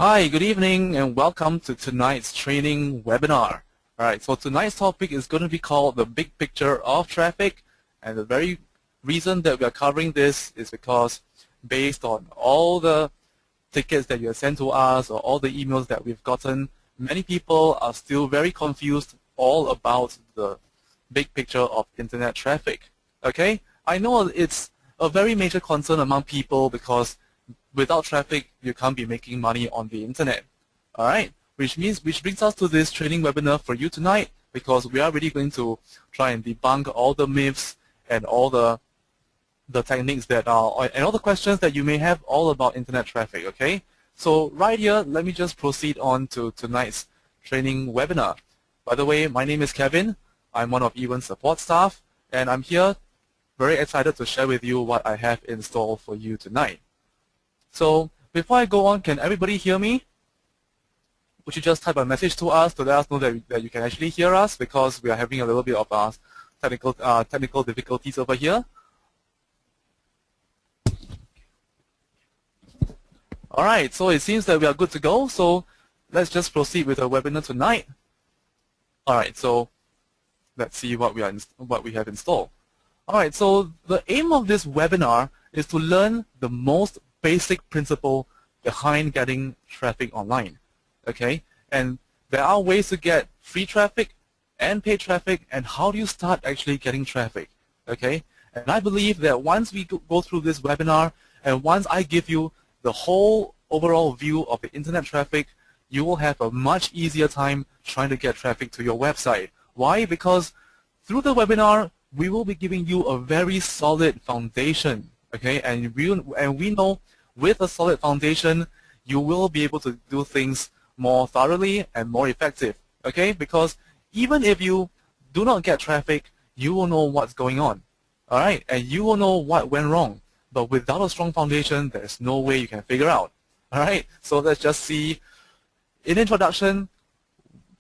Hi, good evening and welcome to tonight's training webinar. Alright, so tonight's topic is going to be called the big picture of traffic, and the very reason that we are covering this is because based on all the tickets that you have sent to us or all the emails that we've gotten, many people are still very confused all about the big picture of internet traffic. Okay, I know it's a very major concern among people because without traffic, you can't be making money on the internet. Alright, which brings us to this training webinar for you tonight, because we are really going to try and debunk all the myths and all the techniques that are, and all the questions that you may have all about internet traffic, okay? So right here, let me just proceed on to tonight's training webinar. By the way, my name is Kevin. I'm one of Ewan's support staff, and I'm here very excited to share with you what I have in store for you tonight. So before I go on, can everybody hear me? Would you just type a message to us to let us know that you can actually hear us, because we are having a little bit of technical difficulties over here. All right, so it seems that we are good to go. So let's just proceed with the webinar tonight. All right, so let's see what we have installed. All right, so the aim of this webinar is to learn the most basic principle behind getting traffic online, okay? And there are ways to get free traffic and paid traffic, and how do you start actually getting traffic, okay? And I believe that once we go through this webinar, and once I give you the whole overall view of the internet traffic, you will have a much easier time trying to get traffic to your website. Why? Because through the webinar, we will be giving you a very solid foundation, okay? And we know with a solid foundation, you will be able to do things more thoroughly and more effective, okay? Because even if you do not get traffic, you will know what's going on, all right? And you will know what went wrong. But without a strong foundation, there's no way you can figure out, all right? So let's just see. In introduction,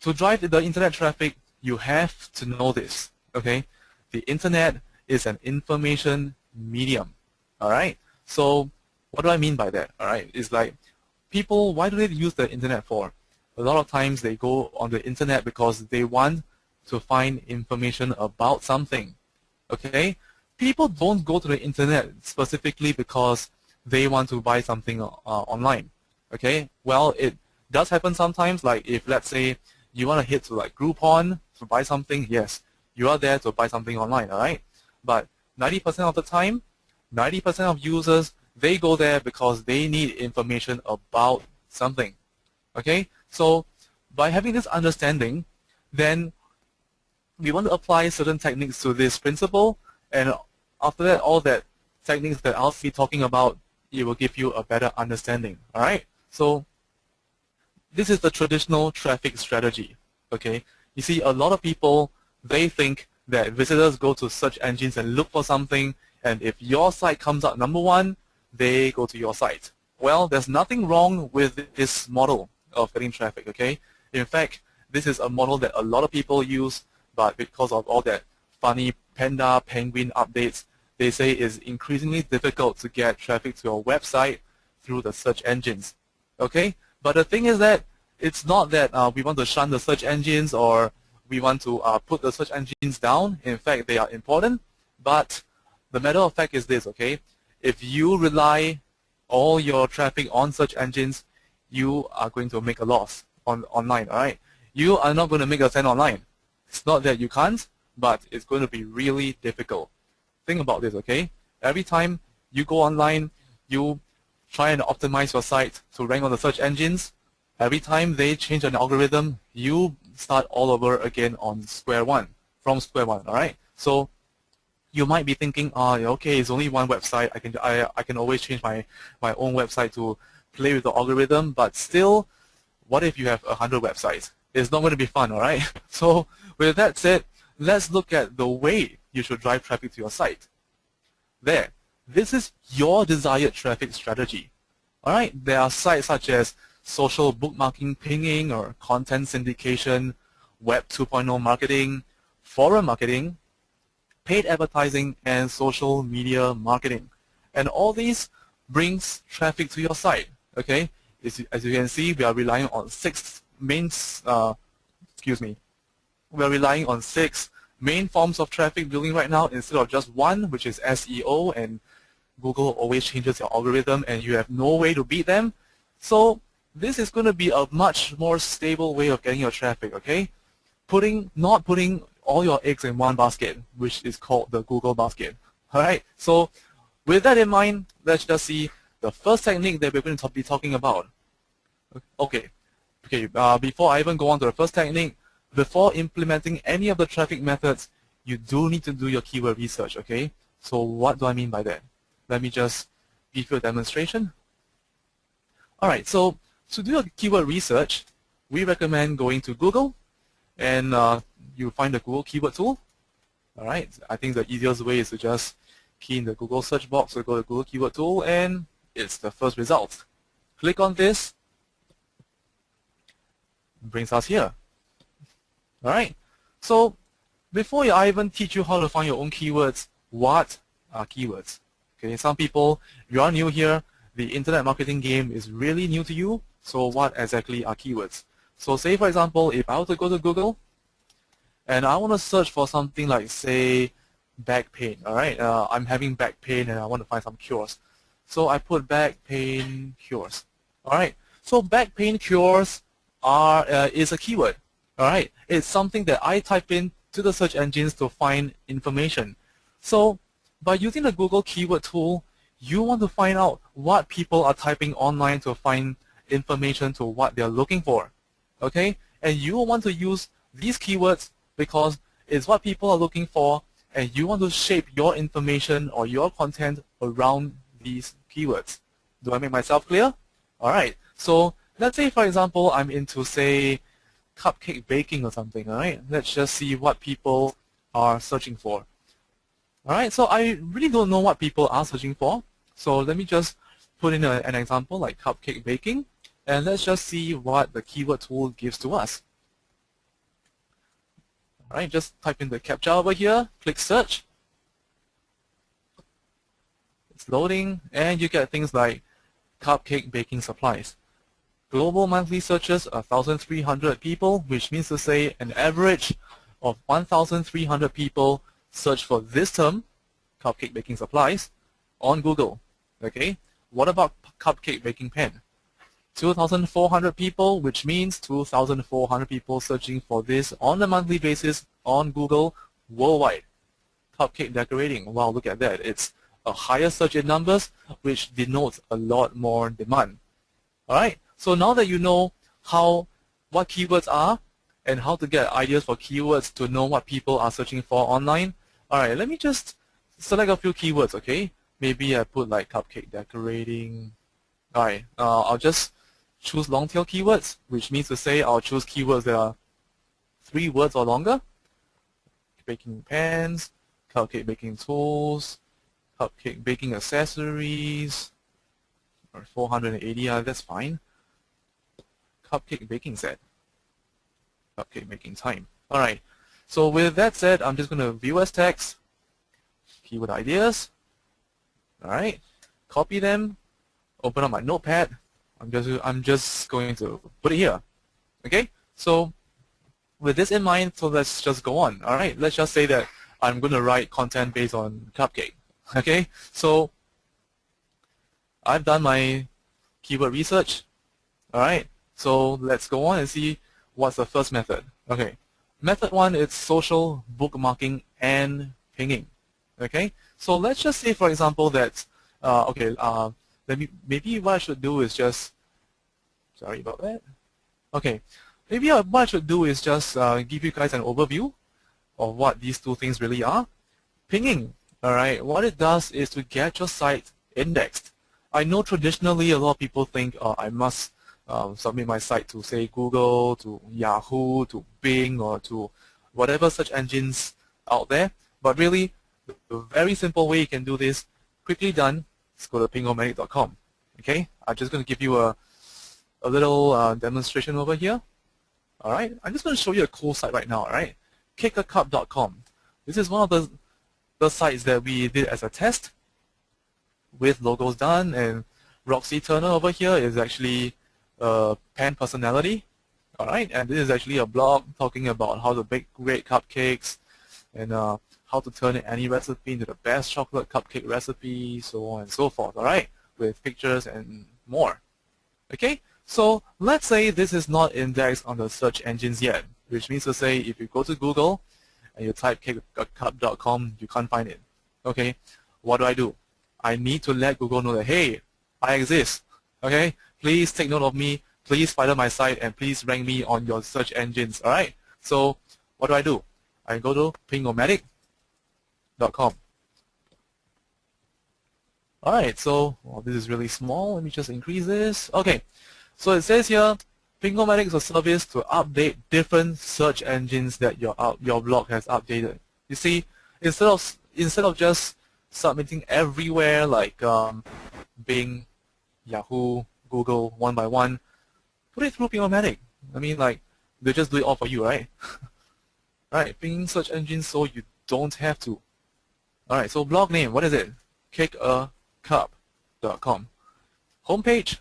to drive the internet traffic, you have to know this, okay? The internet is an information medium, all right? So what do I mean by that? All right, it's like people, why do they use the internet for? A lot of times they go on the internet because they want to find information about something, okay? People don't go to the internet specifically because they want to buy something online, okay? Well, it does happen sometimes, like if, let's say, you want to hit to like Groupon to buy something, yes, you are there to buy something online, all right? But 90% of the time, 90% of users, they go there because they need information about something, okay? So by having this understanding, then we want to apply certain techniques to this principle, and after that, all that techniques that I'll be talking about, it will give you a better understanding, all right? So this is the traditional traffic strategy, okay? You see, a lot of people, they think that visitors go to search engines and look for something, and if your site comes up #1, they go to your site. Well, there's nothing wrong with this model of getting traffic, okay? In fact, this is a model that a lot of people use, but because of all that funny panda, penguin updates, they say it's increasingly difficult to get traffic to your website through the search engines, okay? But the thing is that it's not that we want to shun the search engines or we want to put the search engines down. In fact, they are important, but the matter of fact is this, okay? If you rely all your traffic on search engines, you are going to make a loss online, all right? You are not going to make a cent online. It's not that you can't, but it's going to be really difficult. Think about this, okay? Every time you go online, you try and optimize your site to rank on the search engines. Every time they change an algorithm, you start all over again on square one, from square one, all right? So you might be thinking, okay, it's only one website. I can always change my own website to play with the algorithm. But still, what if you have 100 websites? It's not going to be fun, all right? So with that said, let's look at the way you should drive traffic to your site. There, this is your desired traffic strategy. All right, there are sites such as social bookmarking pinging or content syndication, Web 2.0 marketing, forum marketing, paid advertising, and social media marketing. And all these brings traffic to your site, okay? as you can see, we are relying on we are relying on 6 main forms of traffic building right now instead of just one, which is SEO, and Google always changes their algorithm and you have no way to beat them. So this is going to be a much more stable way of getting your traffic, okay? Not putting all your eggs in one basket, which is called the Google basket. Alright, so with that in mind, let's just see the first technique that we're going to be talking about. Okay, before I even go on to the first technique, before implementing any of the traffic methods, you do need to do your keyword research, okay? So what do I mean by that? Let me just give you a demonstration. Alright, so to do your keyword research, we recommend going to Google and you find the Google keyword tool. Alright, I think the easiest way is to just key in the Google search box or go to Google keyword tool and it's the first result. Click on this, brings us here. Alright, so before I even teach you how to find your own keywords, what are keywords? Okay, some people, you are new here, the internet marketing game is really new to you, so what exactly are keywords? So say for example, if I were to go to Google and I want to search for something like, say, back pain, alright, I'm having back pain and I want to find some cures. So I put back pain cures. Alright, so back pain cures is a keyword. Alright, it's something that I type in to the search engines to find information. So by using the Google keyword tool, you want to find out what people are typing online to find information to what they're looking for. Okay, and you want to use these keywords because it's what people are looking for, and you want to shape your information or your content around these keywords. Do I make myself clear? Alright, so let's say for example I'm into, say, cupcake baking or something. Alright, let's just see what people are searching for. Alright, so I really don't know what people are searching for, so let me just put in an example like cupcake baking, and let's just see what the keyword tool gives to us. Alright, just type in the CAPTCHA over here, click search. It's loading, and you get things like cupcake baking supplies. Global monthly searches are 1,300 people, which means to say an average of 1,300 people search for this term, cupcake baking supplies, on Google. Okay, what about cupcake baking pen? 2,400 people, which means 2,400 people searching for this on a monthly basis on Google worldwide. Cupcake decorating, wow, look at that. It's a higher search in numbers, which denotes a lot more demand. Alright, so now that you know what keywords are and how to get ideas for keywords to know what people are searching for online, alright, let me just select a few keywords, okay? Maybe I put like cupcake decorating. Alright, I'll just choose long tail keywords, which means to say I'll choose keywords that are 3 words or longer. Baking pans, cupcake baking tools, cupcake baking accessories, or 480, that's fine. Cupcake baking set, cupcake making time. Alright, so with that said, I'm just going to view as text, keyword ideas. Alright, copy them, open up my notepad. I'm just going to put it here. Okay, so with this in mind, so let's just go on. Alright, let's just say that I'm going to write content based on cupcake. Okay, so I've done my keyword research. Alright, so let's go on and see what's the first method. Okay, method 1 is social bookmarking and pinging. Okay, so let's just say, for example, that maybe what I should do is just, sorry about that. Okay, maybe what I should do is just give you guys an overview of what these two things really are. Pinging, alright, what it does is to get your site indexed. I know traditionally a lot of people think I must submit my site to, say, Google, to Yahoo, to Bing, or to whatever search engines out there, but really the very simple way you can do this, quickly done, let's go to pingomanic.com. Okay, I'm just going to give you a little demonstration over here. Alright, I'm just going to show you a cool site right now. Alright, kickacup.com. This is one of the sites that we did as a test with logos done, and Roxy Turner over here is actually pan personality. All right, and this is actually a blog talking about how to bake great cupcakes and how to turn any recipe into the best chocolate cupcake recipe, so on and so forth. All right, with pictures and more. Okay, so let's say this is not indexed on the search engines yet, which means to say if you go to Google and you type cakeacup.com, you can't find it. Okay, what do? I need to let Google know that, hey, I exist. Okay, please take note of me. Please find my site and please rank me on your search engines. All right. So what do? I go to pingomatic.com. All right. So this is really small. Let me just increase this. Okay. So it says here, Pingomatic is a service to update different search engines that your blog has updated. You see, instead of just submitting everywhere like Bing, Yahoo, Google one by one, put it through Pingomatic. I mean, like, they just do it all for you, right? Right, Bing search engine, so you don't have to. Alright, so blog name, what is it? cakeacup.com. Homepage,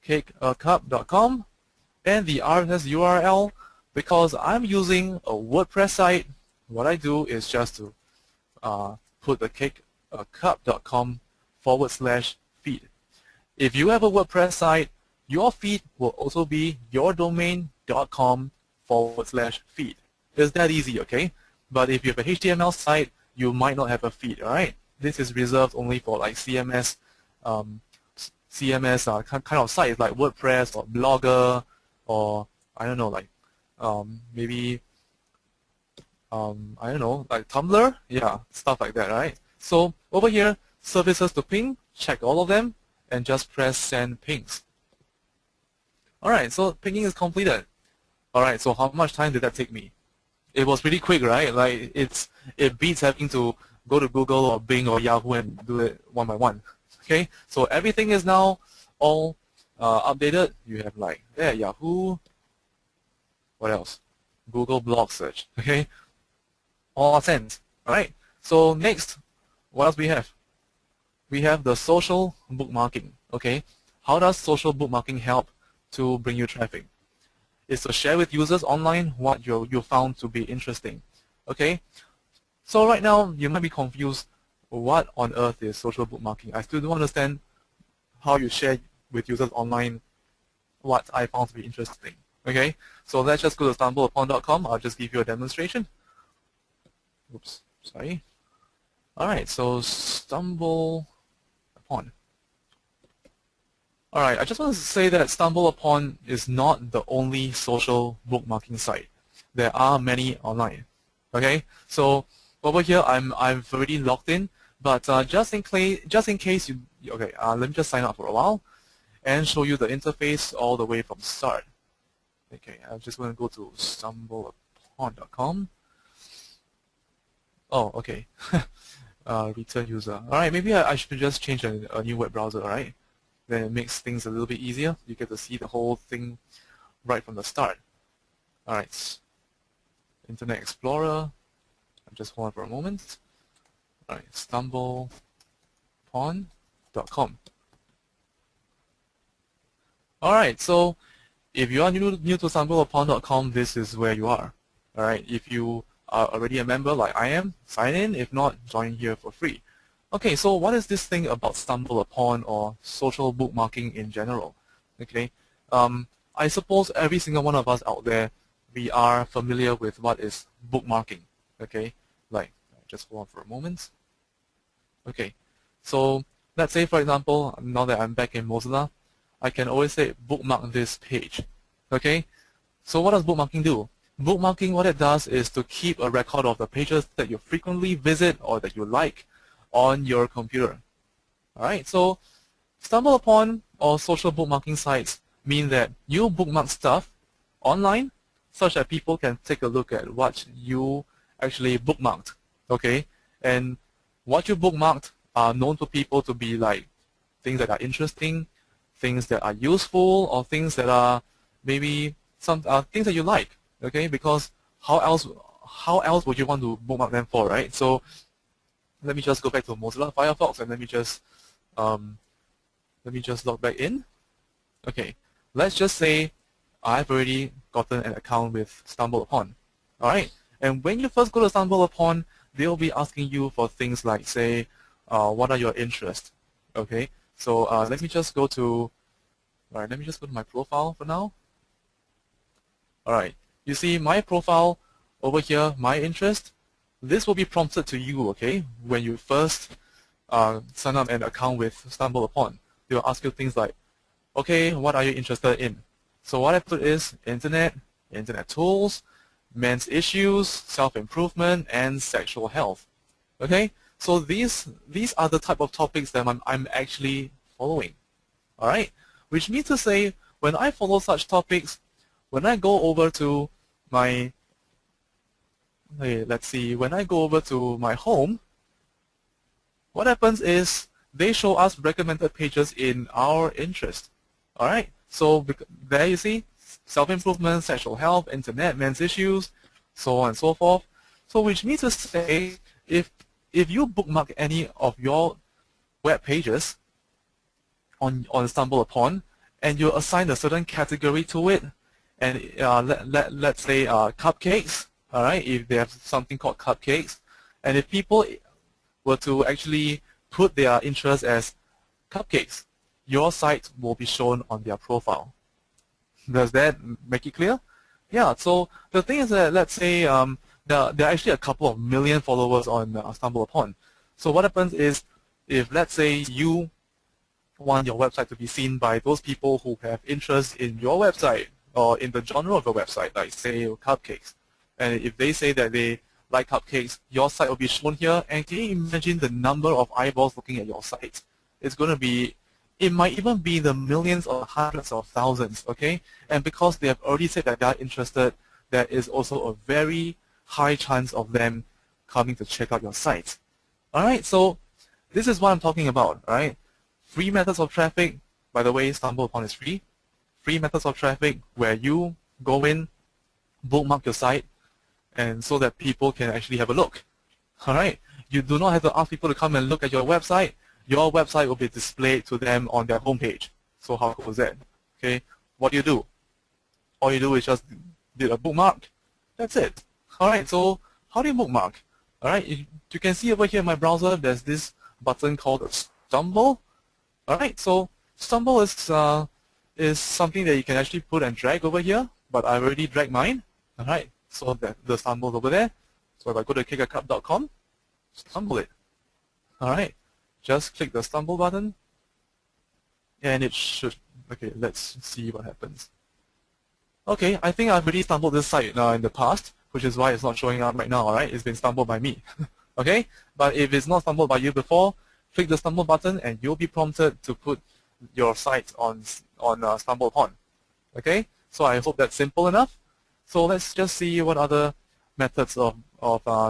cakeacup.com. And the RSS URL, because I'm using a WordPress site, what I do is just to put the cakeacup.com/feed. If you have a WordPress site, your feed will also be yourdomain.com/feed. It's that easy, okay? But if you have a HTML site, you might not have a feed, alright? This is reserved only for like CMS kind of sites like WordPress or Blogger or I don't know, like maybe I don't know, like Tumblr, yeah, stuff like that, right? So over here, services to ping, check all of them, and just press send pings. Alright, so pinging is completed. Alright, so how much time did that take me? It was pretty quick, right? Like it beats having to go to Google or Bing or Yahoo and do it one by one. Okay, so everything is now all updated. You have like Yahoo. What else? Google blog search. Okay, all sent. Alright. So next, what else we have? We have the social bookmarking. Okay, how does social bookmarking help to bring you traffic? Is to share with users online what you found to be interesting. Okay, so right now you might be confused. What on earth is social bookmarking? I still don't understand how you share with users online what I found to be interesting. Okay, so let's just go to stumbleupon.com. I'll just give you a demonstration. Oops, sorry. All right, so StumbleUpon. Alright, I just want to say that StumbleUpon is not the only social bookmarking site. There are many online. Okay, so over here I've already logged in, but just in case you let me just sign up for a while and show you the interface all the way from start. Okay, I'm just going to go to stumbleupon.com. Oh, okay. Return user. Alright, maybe I should just change a new web browser. Alright. Then it makes things a little bit easier. You get to see the whole thing right from the start. Alright, Internet Explorer. Just hold on for a moment. Alright, stumbleupon.com. Alright, so if you are new to stumbleupon.com, this is where you are. Alright, if you are already a member like I am, sign in. If not, join here for free. Okay, so what is this thing about StumbleUpon or social bookmarking in general? Okay, I suppose every single one of us out there, we are familiar with what is bookmarking. Okay, like, just hold on for a moment. Okay, so let's say for example, now that I'm back in Mozilla, I can always say bookmark this page. Okay, so what does bookmarking do? Bookmarking, what it does is to keep a record of the pages that you frequently visit or that you like on your computer. Alright, so StumbleUpon or social bookmarking sites mean that you bookmark stuff online such that people can take a look at what you actually bookmarked. Okay, and what you bookmarked are known to people to be like things that are interesting, things that are useful, or things that are maybe some things that you like. Okay, because how else would you want to bookmark them for, right? So let me just go back to Mozilla Firefox and let me just log back in. Okay, let's just say I've already gotten an account with StumbleUpon. All right, and when you first go to StumbleUpon, they'll be asking you for things like, say, what are your interests? Okay, so let me just go to, all right, let me just go to my profile for now. All right, you see my profile over here, my interest. This will be prompted to you, okay, when you first sign up an account with StumbleUpon. They will ask you things like, okay, what are you interested in? So what I put is internet tools, men's issues, self-improvement, and sexual health. Okay, so these are the type of topics that I'm actually following. All right, which means to say, when I follow such topics, when I go over to my, let's see, when I go over to my home, what happens is they show us recommended pages in our interest. All right, so there you see, self-improvement, sexual health, internet, men's issues, so on and so forth. So which means to say, if you bookmark any of your web pages on StumbleUpon, and you assign a certain category to it, and let's say cupcakes, all right, if they have something called cupcakes, and if people were to actually put their interest as cupcakes, your site will be shown on their profile. Does that make it clear? Yeah, so the thing is that, let's say there are actually a couple of million followers on StumbleUpon. So what happens is, if let's say you want your website to be seen by those people who have interest in your website or in the genre of your website, like say cupcakes, and if they say that they like cupcakes, your site will be shown here, and can you imagine the number of eyeballs looking at your site? It's going to be, it might even be the millions or hundreds of thousands, okay? And because they have already said that they are interested, there is also a very high chance of them coming to check out your site. Alright, so this is what I'm talking about, alright? Free methods of traffic, by the way, StumbleUpon is free. Free methods of traffic where you go in, bookmark your site, and so that people can actually have a look. Alright, you do not have to ask people to come and look at your website. Your website will be displayed to them on their homepage. So how cool is that? Okay, what do? All you do is just do a bookmark. That's it. Alright, so how do you bookmark? Alright, you can see over here in my browser, there's this button called Stumble. Alright, so Stumble is something that you can actually put and drag over here, but I've already dragged mine. Alright, so the Stumble over there. So if I go to kickacup.com, stumble it. Alright, just click the Stumble button, and it should, okay, let's see what happens. Okay, I think I've already stumbled this site in the past, which is why it's not showing up right now, alright? It's been stumbled by me. Okay, but if it's not stumbled by you before, click the Stumble button and you'll be prompted to put your site on StumbleUpon. Okay, so I hope that's simple enough. So let's just see what other methods of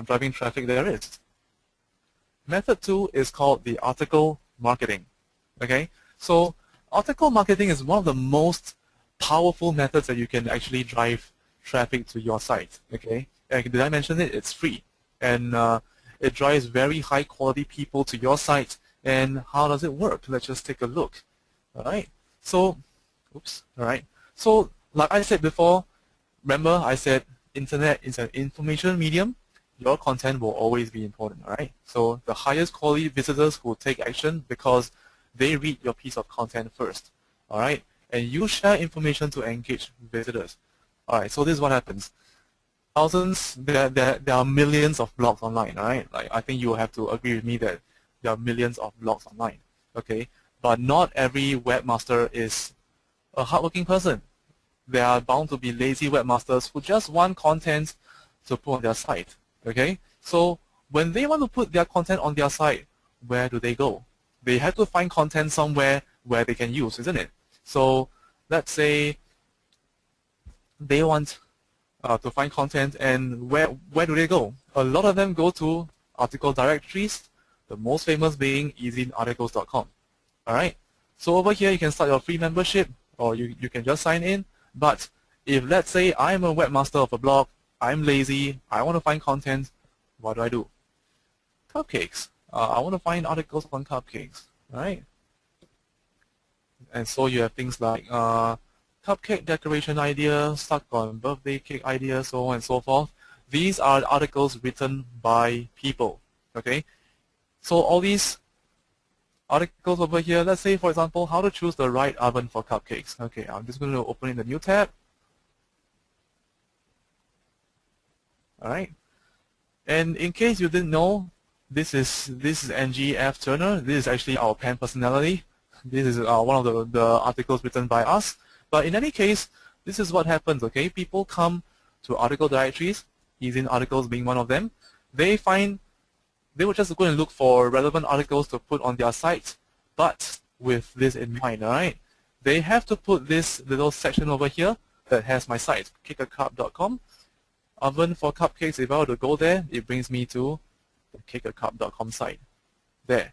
driving traffic there is. Method 2 is called the article marketing. Okay, so article marketing is one of the most powerful methods that you can actually drive traffic to your site. Okay, and did I mention it? It's free, and it drives very high quality people to your site. And how does it work? Let's just take a look. All right. So, oops. All right. So, like I said before, remember I said internet is an information medium. Your content will always be important. All right. So the highest quality visitors will take action because they read your piece of content first. All right. And you share information to engage visitors. All right. So this is what happens. Thousands, there are millions of blogs online, all right? Like, I think you will have to agree with me that there are millions of blogs online, okay? But not every webmaster is a hardworking person. There are bound to be lazy webmasters who just want content to put on their site, okay? So when they want to put their content on their site, where do they go? They have to find content somewhere where they can use, isn't it? So let's say they want to find content, and where do they go? A lot of them go to article directories, the most famous being easyarticles.com. Alright, so over here you can start your free membership, or you can just sign in. But if let's say I'm a webmaster of a blog, I'm lazy, I want to find content, what do? Cupcakes. I want to find articles on cupcakes. Alright, and so you have things like cupcake decoration idea, stuck on birthday cake idea, so on and so forth. These are articles written by people, okay? So all these articles over here, let's say, for example, how to choose the right oven for cupcakes. Okay, I'm just going to open in the new tab. All right. And in case you didn't know, this is NGF Turner. This is actually our pen personality. This is one of the articles written by us. But in any case, this is what happens, okay? People come to article directories, easy articles being one of them. They will just go and look for relevant articles to put on their site, but with this in mind, all right? They have to put this little section over here that has my site, cakeacup.com. Oven for cupcakes, if I were to go there, it brings me to the cakeacup.com site. There.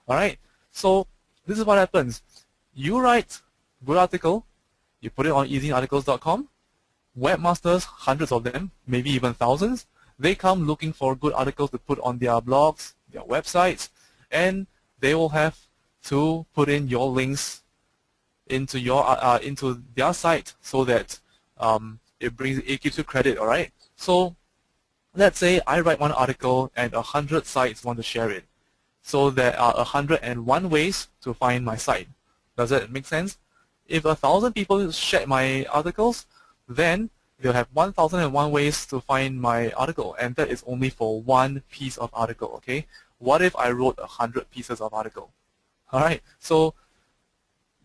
All right? So this is what happens. You write good article, you put it on easyarticles.com. Webmasters, hundreds of them, maybe even thousands, they come looking for good articles to put on their blogs, their websites, and they will have to put in your links into into their site so that it gives you credit. All right. So let's say I write one article and 100 sites want to share it. So there are 101 ways to find my site. Does that make sense? If 1,000 people share my articles, then they'll have 1,001 ways to find my article, and that is only for one piece of article, okay? What if I wrote 100 pieces of article? All right, so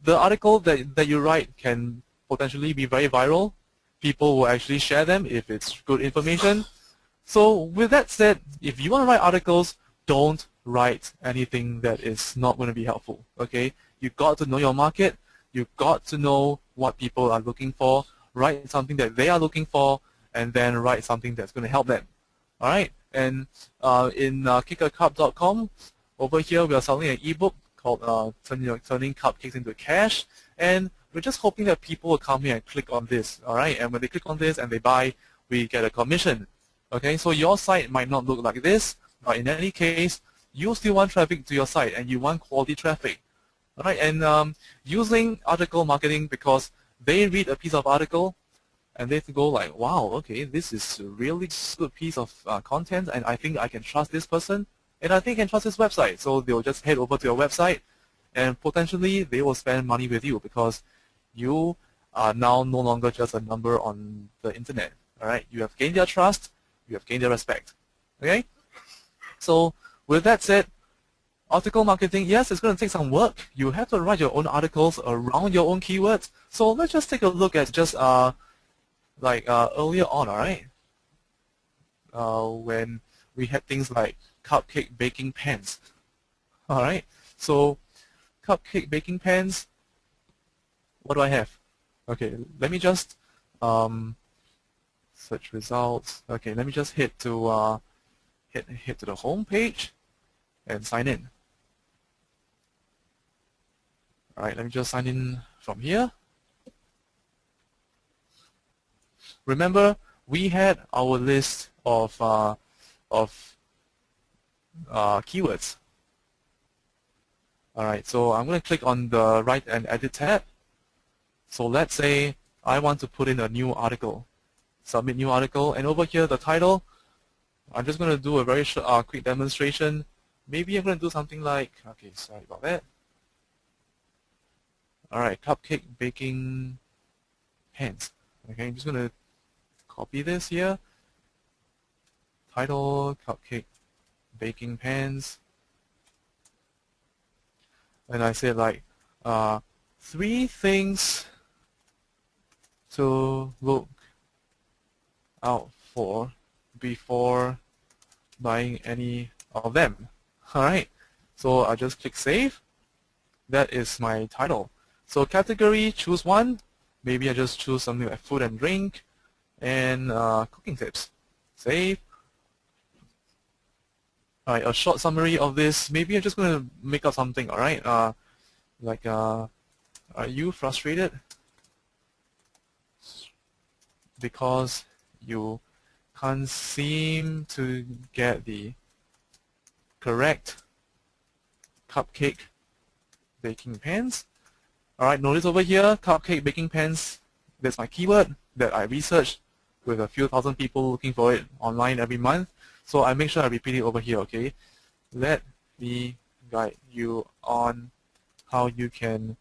the article that you write can potentially be very viral. People will actually share them if it's good information. So with that said, if you want to write articles, don't write anything that is not going to be helpful, okay? You've got to know your market. You've got to know what people are looking for. Write something that they are looking for, and then write something that's going to help them. All right. And in cakeacup.com, over here we are selling an ebook called Turning Cupcakes into Cash, and we're just hoping that people will come here and click on this. All right. And when they click on this and they buy, we get a commission. Okay. So your site might not look like this, but in any case, you still want traffic to your site, and you want quality traffic. All right. And using article marketing, because they read a piece of article and they go like, wow, okay, this is a really good piece of content, and I think I can trust this person, and I think I can trust this website. So they'll just head over to your website, and potentially they will spend money with you because you are now no longer just a number on the internet. All right, you have gained their trust, you have gained their respect. Okay, so with that said, article marketing, yes, it's going to take some work. You have to write your own articles around your own keywords. So let's just take a look at just earlier on, all right? When we had things like cupcake baking pans. All right, so cupcake baking pans, what do I have? Okay, let me just search results. Okay, let me just hit to the home page and sign in. All right, let me just sign in from here. Remember, we had our list of keywords. All right, so I'm going to click on the Write and Edit tab. So let's say I want to put in a new article, submit new article, and over here the title, I'm just going to do a very short, quick demonstration. Maybe I'm going to do something like, okay, sorry about that. All right, cupcake baking pans. Okay, I'm just going to copy this here. Title, cupcake baking pans. And I said like 3 things to look out for before buying any of them. Alright, so I just click save. That is my title. So category, choose one. Maybe I just choose something like food and drink and cooking tips. Save. Alright, a short summary of this. Maybe I'm just going to make up something, alright? Like, are you frustrated because you can't seem to get the correct cupcake baking pans? Alright, notice over here, cupcake baking pans That's my keyword that I researched with a few thousand people looking for it online every month. So I make sure I repeat it over here, okay? Let me guide you on how you can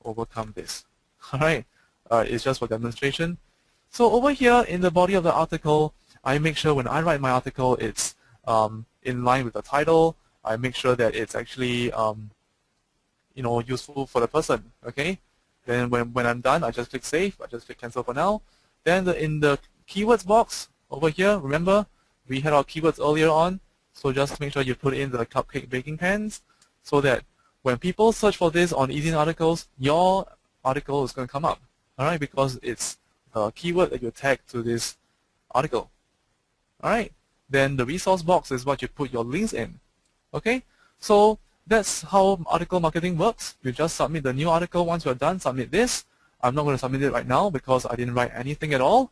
overcome this. Alright, it's just for demonstration. So over here in the body of the article, I make sure when I write my article, it's in line with the title. I make sure that it's actually useful for the person, okay? Then when I'm done, I just click save. I just click cancel for now. Then in the keywords box over here, remember we had our keywords earlier on, so just make sure you put in the cupcake baking pans so that when people search for this on Easy Articles, your article is going to come up, alright, because it's a keyword that you tag to this article. Alright, then the resource box is what you put your links in. Okay, so that's how article marketing works. You just submit the new article. Once you're done, submit this. I'm not going to submit it right now because I didn't write anything at all.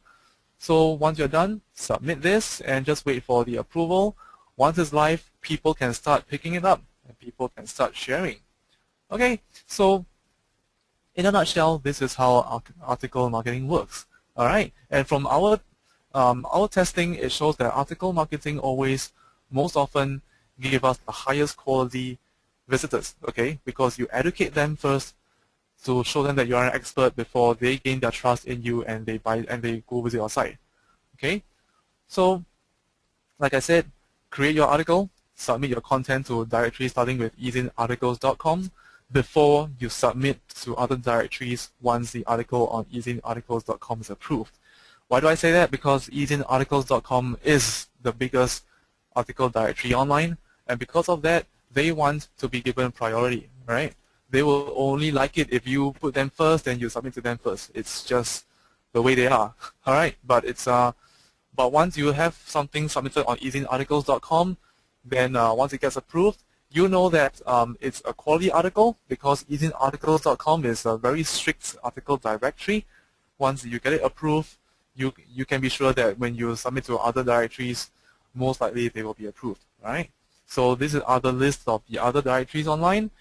So once you're done, submit this and just wait for the approval. Once it's live, people can start picking it up and people can start sharing. Okay, so in a nutshell, this is how article marketing works. All right, and from our testing, it shows that article marketing always, most often, give us the highest quality visitors. Okay, because you educate them first to show them that you are an expert before they gain their trust in you and they buy and they go visit your site. Okay, so like I said, create your article, submit your content to a directory starting with easyarticles.com before you submit to other directories once the article on easyarticles.com is approved. Why do I say that? Because easyarticles.com is the biggest article directory online, and because of that, they want to be given priority, right? They will only like it if you put them first and you submit to them first. It's just the way they are, all right? But but once you have something submitted on easyarticles.com, then once it gets approved, you know that it's a quality article because easyarticles.com is a very strict article directory. Once you get it approved, you can be sure that when you submit to other directories, most likely they will be approved, right? So this is the list of the other directories online: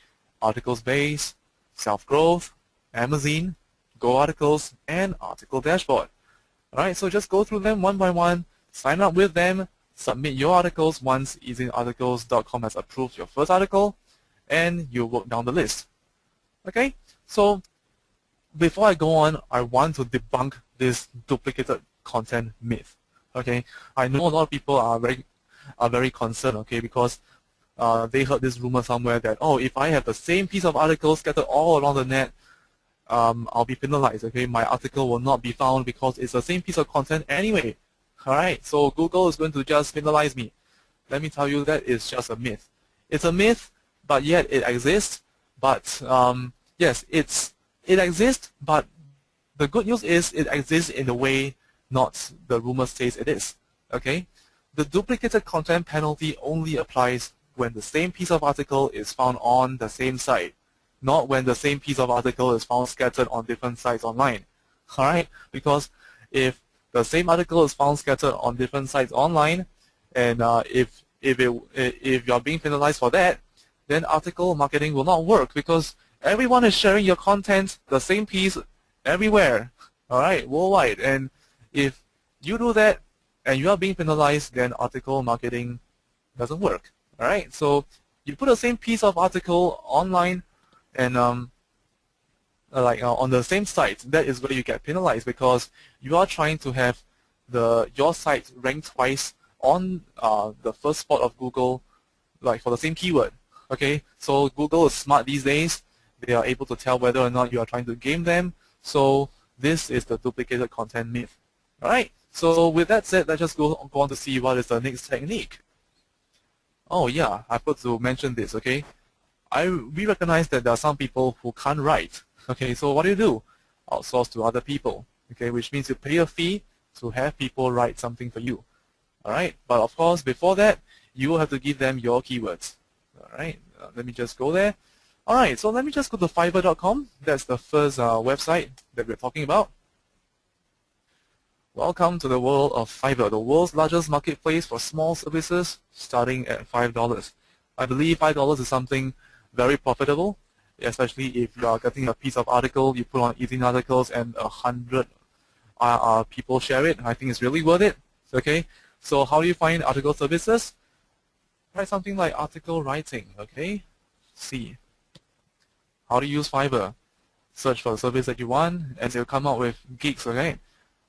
Articles Base, Self-Growth, Amazon, Go Articles, and Article Dashboard. All right, so just go through them one by one, sign up with them, submit your articles once easyarticles.com has approved your first article, and you work down the list. Okay, so before I go on, I want to debunk this duplicated content myth. Okay, I know a lot of people are very concerned. Okay, because they heard this rumor somewhere that, oh, if I have the same piece of articles scattered all along the net, I'll be penalized. Okay, my article will not be found because it's the same piece of content anyway. All right, so Google is going to just penalize me. Let me tell you that is just a myth. It's a myth, but yet it exists. But yes, it exists, but the good news is it exists in the way not the rumor says it is. Okay, the duplicated content penalty only applies when the same piece of article is found on the same site, not when the same piece of article is found scattered on different sites online. All right, because if the same article is found scattered on different sites online, and if you're being penalized for that, then article marketing will not work because everyone is sharing your content, the same piece, everywhere. All right, worldwide. And if you do that and you are being penalized, then article marketing doesn't work. All right, so you put the same piece of article online and on the same site, that is where you get penalized because you are trying to have your site ranked twice on the first spot of Google, like for the same keyword. Okay, so Google is smart these days. They are able to tell whether or not you are trying to game them. So this is the duplicated content myth. All right. So with that said, let's just go on to see what is the next technique. Oh yeah, I forgot to mention this. Okay, we recognize that there are some people who can't write. Okay, so what do? Outsource to other people. Okay, which means you pay a fee to have people write something for you. All right, but of course before that, you will have to give them your keywords. All right, let me just go there. All right, so let me just go to Fiverr.com. That's the first website that we're talking about. Welcome to the world of Fiverr, the world's largest marketplace for small services starting at $5. I believe $5 is something very profitable, especially if you are getting a piece of article you put on Easy Articles and 100 people share it. I think it's really worth it. Okay. So how do you find article services? Write something like article writing. Okay. C. How to use Fiverr? Search for the service that you want, and they'll come out with gigs. Okay.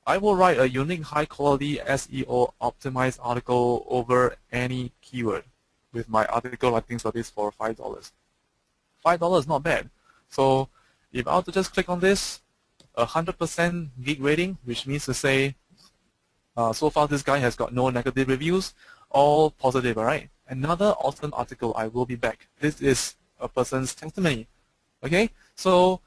I will write a unique, high-quality SEO optimized article over any keyword with my article writing service for $5. $5 is not bad. So if I were to just click on this, 100% gig rating, which means to say, so far this guy has got no negative reviews, all positive, alright? Another awesome article, I will be back. This is a person's testimony. Okay, so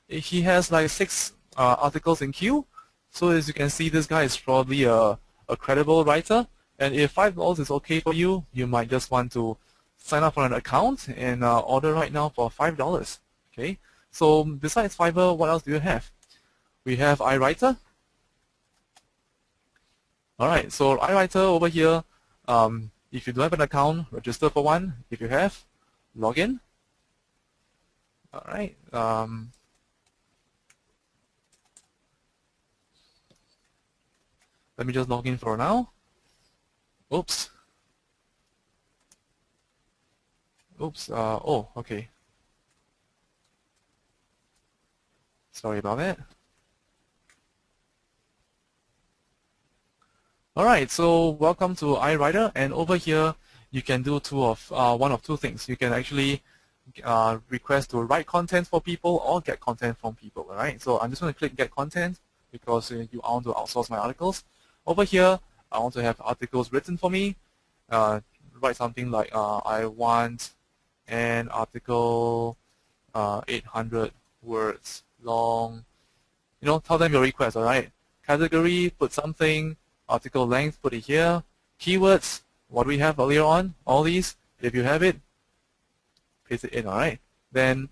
he has like 6 articles in queue. So as you can see, this guy is probably a credible writer. And if $5 is okay for you, you might just want to sign up for an account and order right now for $5. Okay, so besides Fiverr, what else do you have? We have iWriter. Alright, so iWriter over here, if you don't have an account, register for one. If you have, log in. Alright. Let me just log in for now. Oops. Oops. Oh, okay. Sorry about that. Alright, so welcome to iWriter, and over here you can do one of two things. You can actually request to write content for people or get content from people. Alright, so I'm just going to click get content because I want to outsource my articles. Over here, I want to have articles written for me. Write something like I want an article 800 words long. Tell them your request. Alright, category, put something. Article length, put it here. Keywords, what we have earlier on, all these, if you have it, paste it in, alright? Then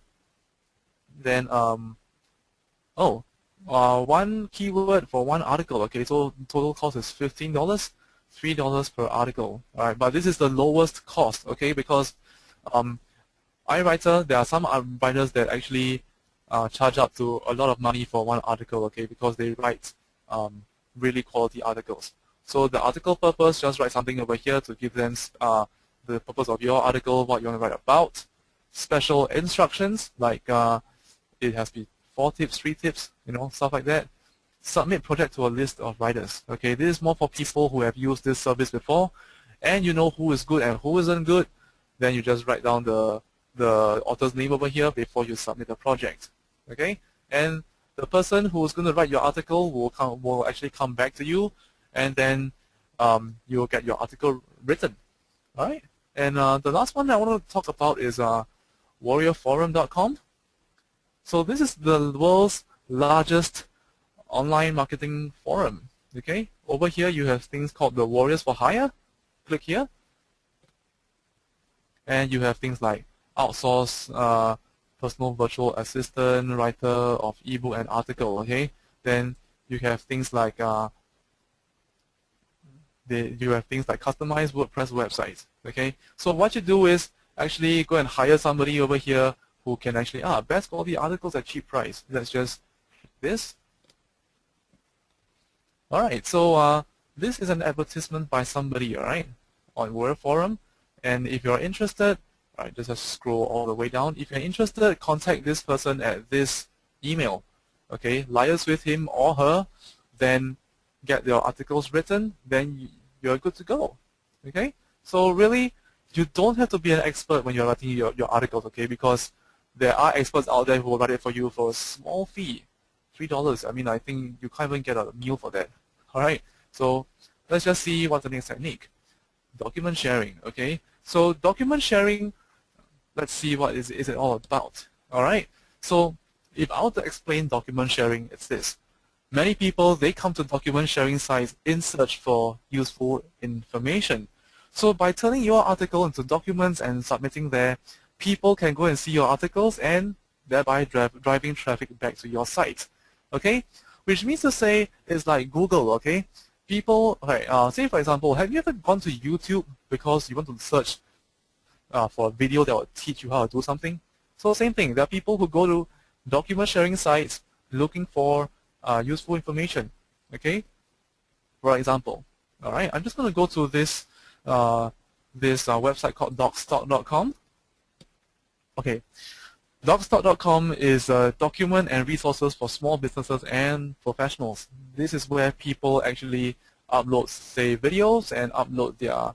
one keyword for one article, okay, so total cost is $15, $3 per article, alright? But this is the lowest cost, okay, because iWriter, there are some writers that actually charge up to a lot of money for one article, okay, because they write really quality articles. So the article purpose, just write something over here to give them the purpose of your article, what you want to write about. Special instructions, like it has to be 4 tips, 3 tips, stuff like that. Submit project to a list of writers. Okay, this is more for people who have used this service before, and you know who is good and who isn't good. Then you just write down the author's name over here before you submit the project. Okay, and the person who's going to write your article will actually come back to you, and then you'll get your article written. All right. And the last one I want to talk about is warriorforum.com. So this is the world's largest online marketing forum. Okay. Over here you have things called the Warriors for Hire. Click here, and you have things like outsource. Personal virtual assistant, writer of ebook and article. Okay, then you have things like customized WordPress websites. Okay, so what you do is actually go and hire somebody over here who can actually best quality articles at cheap price. Let's just this. All right, so this is an advertisement by somebody. All right, on Warrior Forum, and if you're interested. Alright, just have to scroll all the way down. If you're interested, contact this person at this email. Okay, liaise with him or her, then get your articles written, then you're good to go. Okay, so really, you don't have to be an expert when you're writing your articles, okay, because there are experts out there who will write it for you for a small fee, $3. I mean, I think you can't even get a meal for that. Alright, so let's just see what's the next technique. Document sharing, okay. So document sharing, let's see what is it all about. Alright, so if I were to explain document sharing, it's this. Many people, they come to document sharing sites in search for useful information. So by turning your article into documents and submitting there, people can go and see your articles and thereby driving traffic back to your site. Okay, which means to say it's like Google, okay? People, say for example, have you ever gone to YouTube because you want to search for a video that will teach you how to do something? So same thing, there are people who go to document sharing sites looking for useful information. Okay, for example, all right, I'm just going to go to this website called docstock.com. Okay, docstock.com is a document and resources for small businesses and professionals. This is where people actually upload, say, videos and upload their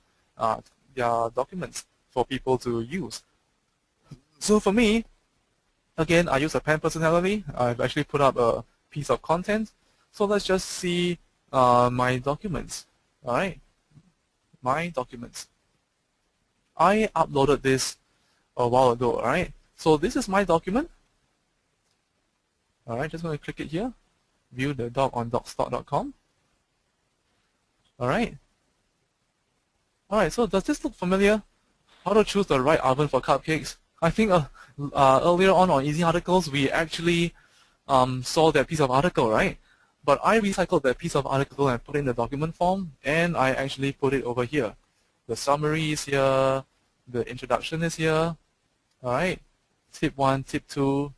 documents for people to use. So for me, again, I use a pen personality. I've actually put up a piece of content. So let's just see my documents. All right, my documents. I uploaded this a while ago. All right, so this is my document. All right, just going to click it here. View the doc on docstock.com. All right. All right. So does this look familiar? How to choose the right oven for cupcakes? I think earlier on Easy Articles, we actually saw that piece of article, right? But I recycled that piece of article and put it in the document form, and I actually put it over here. The summary is here, the introduction is here, all right? Tip 1, tip 2,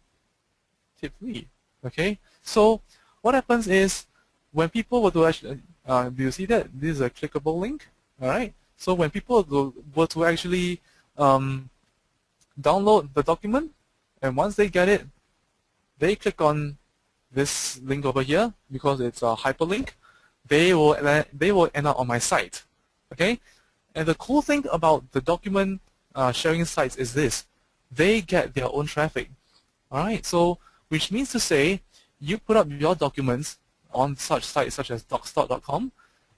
tip 3, okay? So what happens is when people were to actually, do you see that? This is a clickable link, all right? So when people were to actually download the document, and once they get it, they click on this link over here because it's a hyperlink. They will end up on my site. Okay, and the cool thing about the document sharing sites is this: they get their own traffic. All right, so which means to say you put up your documents on such sites such as docstock.com,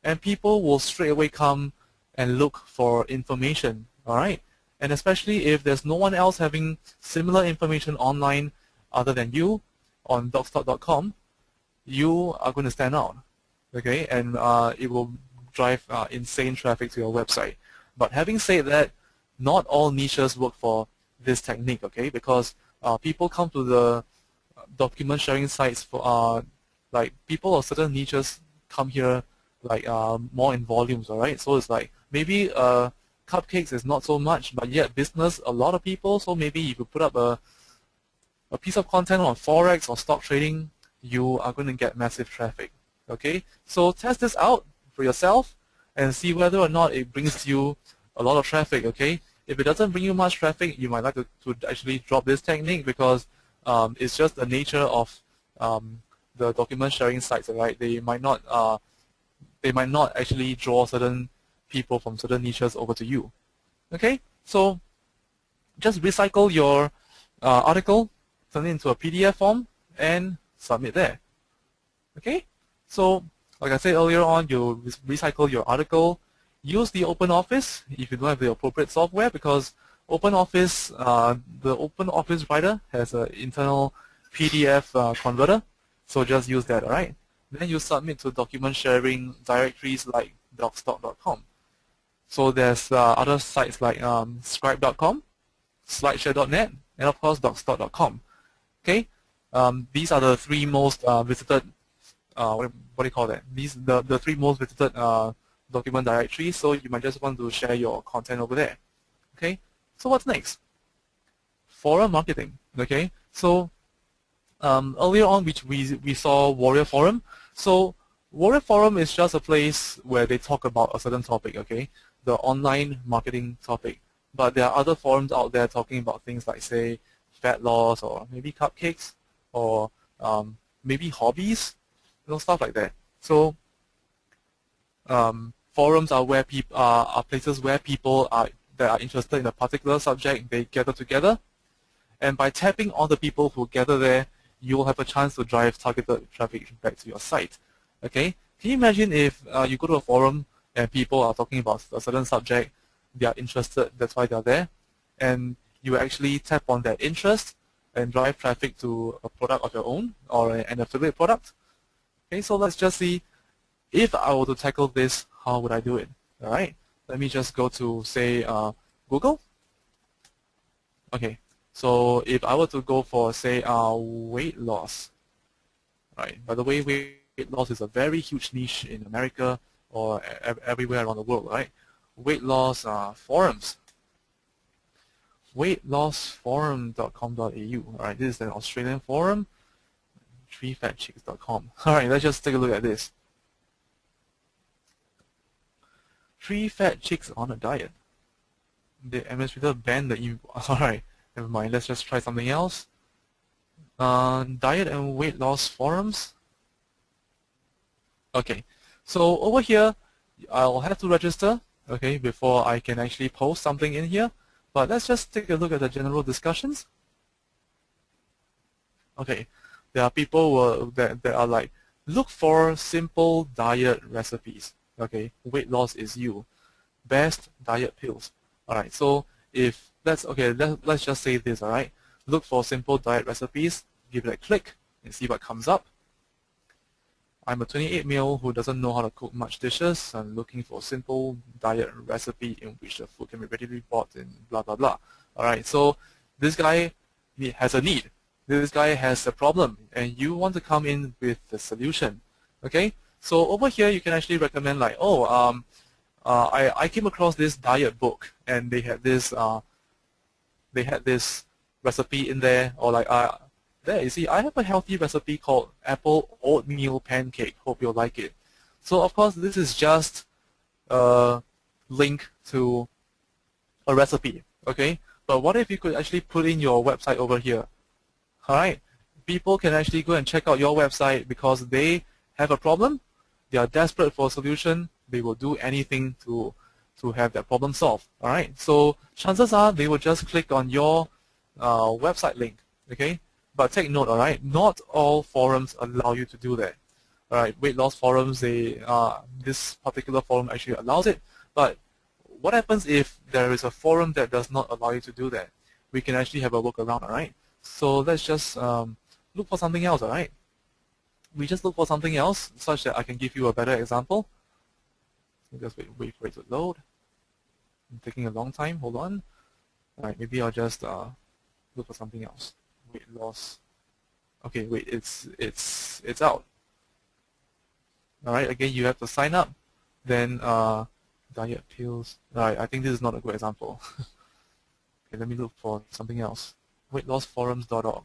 and people will straight away come and look for information. All right. And especially if there's no one else having similar information online other than you on docstock.com, you are going to stand out, okay? And it will drive insane traffic to your website. But having said that, not all niches work for this technique, okay? Because people come to the document sharing sites for like people of certain niches come here like more in volumes, all right? So it's like maybe cupcakes is not so much, but yet business, a lot of people. So maybe if you put up a piece of content on Forex or stock trading, you are going to get massive traffic. Okay, so test this out for yourself and see whether or not it brings you a lot of traffic. Okay, if it doesn't bring you much traffic, you might like to actually drop this technique because it's just the nature of the document sharing sites. Right, they might not actually draw certain people from certain niches over to you. Okay, so just recycle your article, turn it into a PDF form, and submit there. Okay, so like I said earlier on, you recycle your article. Use the OpenOffice if you don't have the appropriate software, because OpenOffice, the OpenOffice writer has an internal PDF converter, so just use that. All right. Then you submit to document sharing directories like docstock.com. So there's other sites like scribe.com, slideshare.net, and of course docstock.com. Okay, these are the three most visited. What do you call that? The three most visited document directories. So you might just want to share your content over there. Okay. So what's next? Forum marketing. Okay. So earlier on, we saw Warrior Forum. So Warrior Forum is just a place where they talk about a certain topic. Okay. The online marketing topic, but there are other forums out there talking about things like, say, fat loss, or maybe cupcakes, or maybe hobbies, stuff like that. So forums are where people are places where people that are interested in a particular subject, they gather together, and by tapping on the people who gather there, you will have a chance to drive targeted traffic back to your site. Okay, can you imagine if you go to a forum and people are talking about a certain subject, they are interested, that's why they're there, and you actually tap on that interest and drive traffic to a product of your own or an affiliate product. Okay, so let's just see if I were to tackle this, how would I do it? All right, let me just go to, say, Google. Okay, so if I were to go for, say, weight loss, right? By the way, weight loss is a very huge niche in America or everywhere around the world, right? Weight loss forums. weightlossforum.com.au. Alright, this is an Australian forum. 3fatchicks.com. Alright, let's just take a look at this. 3 fat chicks on a diet. The administrator banned the email. Alright, never mind. Let's just try something else. Diet and weight loss forums. Okay, so over here, I'll have to register, okay, before I can actually post something in here. But let's just take a look at the general discussions. Okay, there are people that are like, look for simple diet recipes. Okay, weight loss is you. Best diet pills. Alright, so if let's just say this, alright. Look for simple diet recipes, give it a click and see what comes up. I'm a 28 male who doesn't know how to cook much dishes. I'm looking for a simple diet recipe in which the food can be readily bought and blah blah blah. Alright, so this guy has a need. This guy has a problem and you want to come in with the solution. Okay? So over here you can actually recommend like, oh, I came across this diet book and they had this recipe in there, or like there you see I have a healthy recipe called apple oatmeal pancake. Hope you'll like it. So of course this is just a link to a recipe, okay? But what if you could actually put in your website over here? Alright, people can actually go and check out your website because they have a problem, they are desperate for a solution, they will do anything to have that problem solved. Alright, so chances are they will just click on your website link, okay? But take note, alright, not all forums allow you to do that. Alright, weight loss forums, this particular forum actually allows it, but what happens if there is a forum that does not allow you to do that? We can actually have a workaround, alright? So let's just look for something else, alright? We just look for something else such that I can give you a better example. Just wait for it to load. I'm taking a long time, hold on. Alright, maybe I'll just look for something else. Weight loss. Okay, wait, it's out. Alright, again you have to sign up. Then diet pills. Alright, I think this is not a good example. Okay, let me look for something else. weightlossforums.org.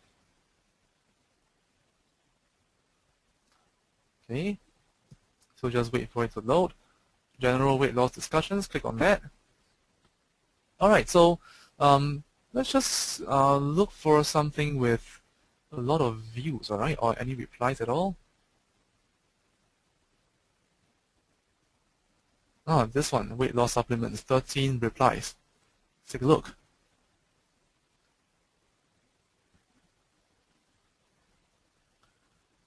Okay, so just wait for it to load. General weight loss discussions, click on that. Alright, so let's just look for something with a lot of views, alright, or any replies at all. Oh, this one, weight loss supplements, 13 replies. Let's take a look.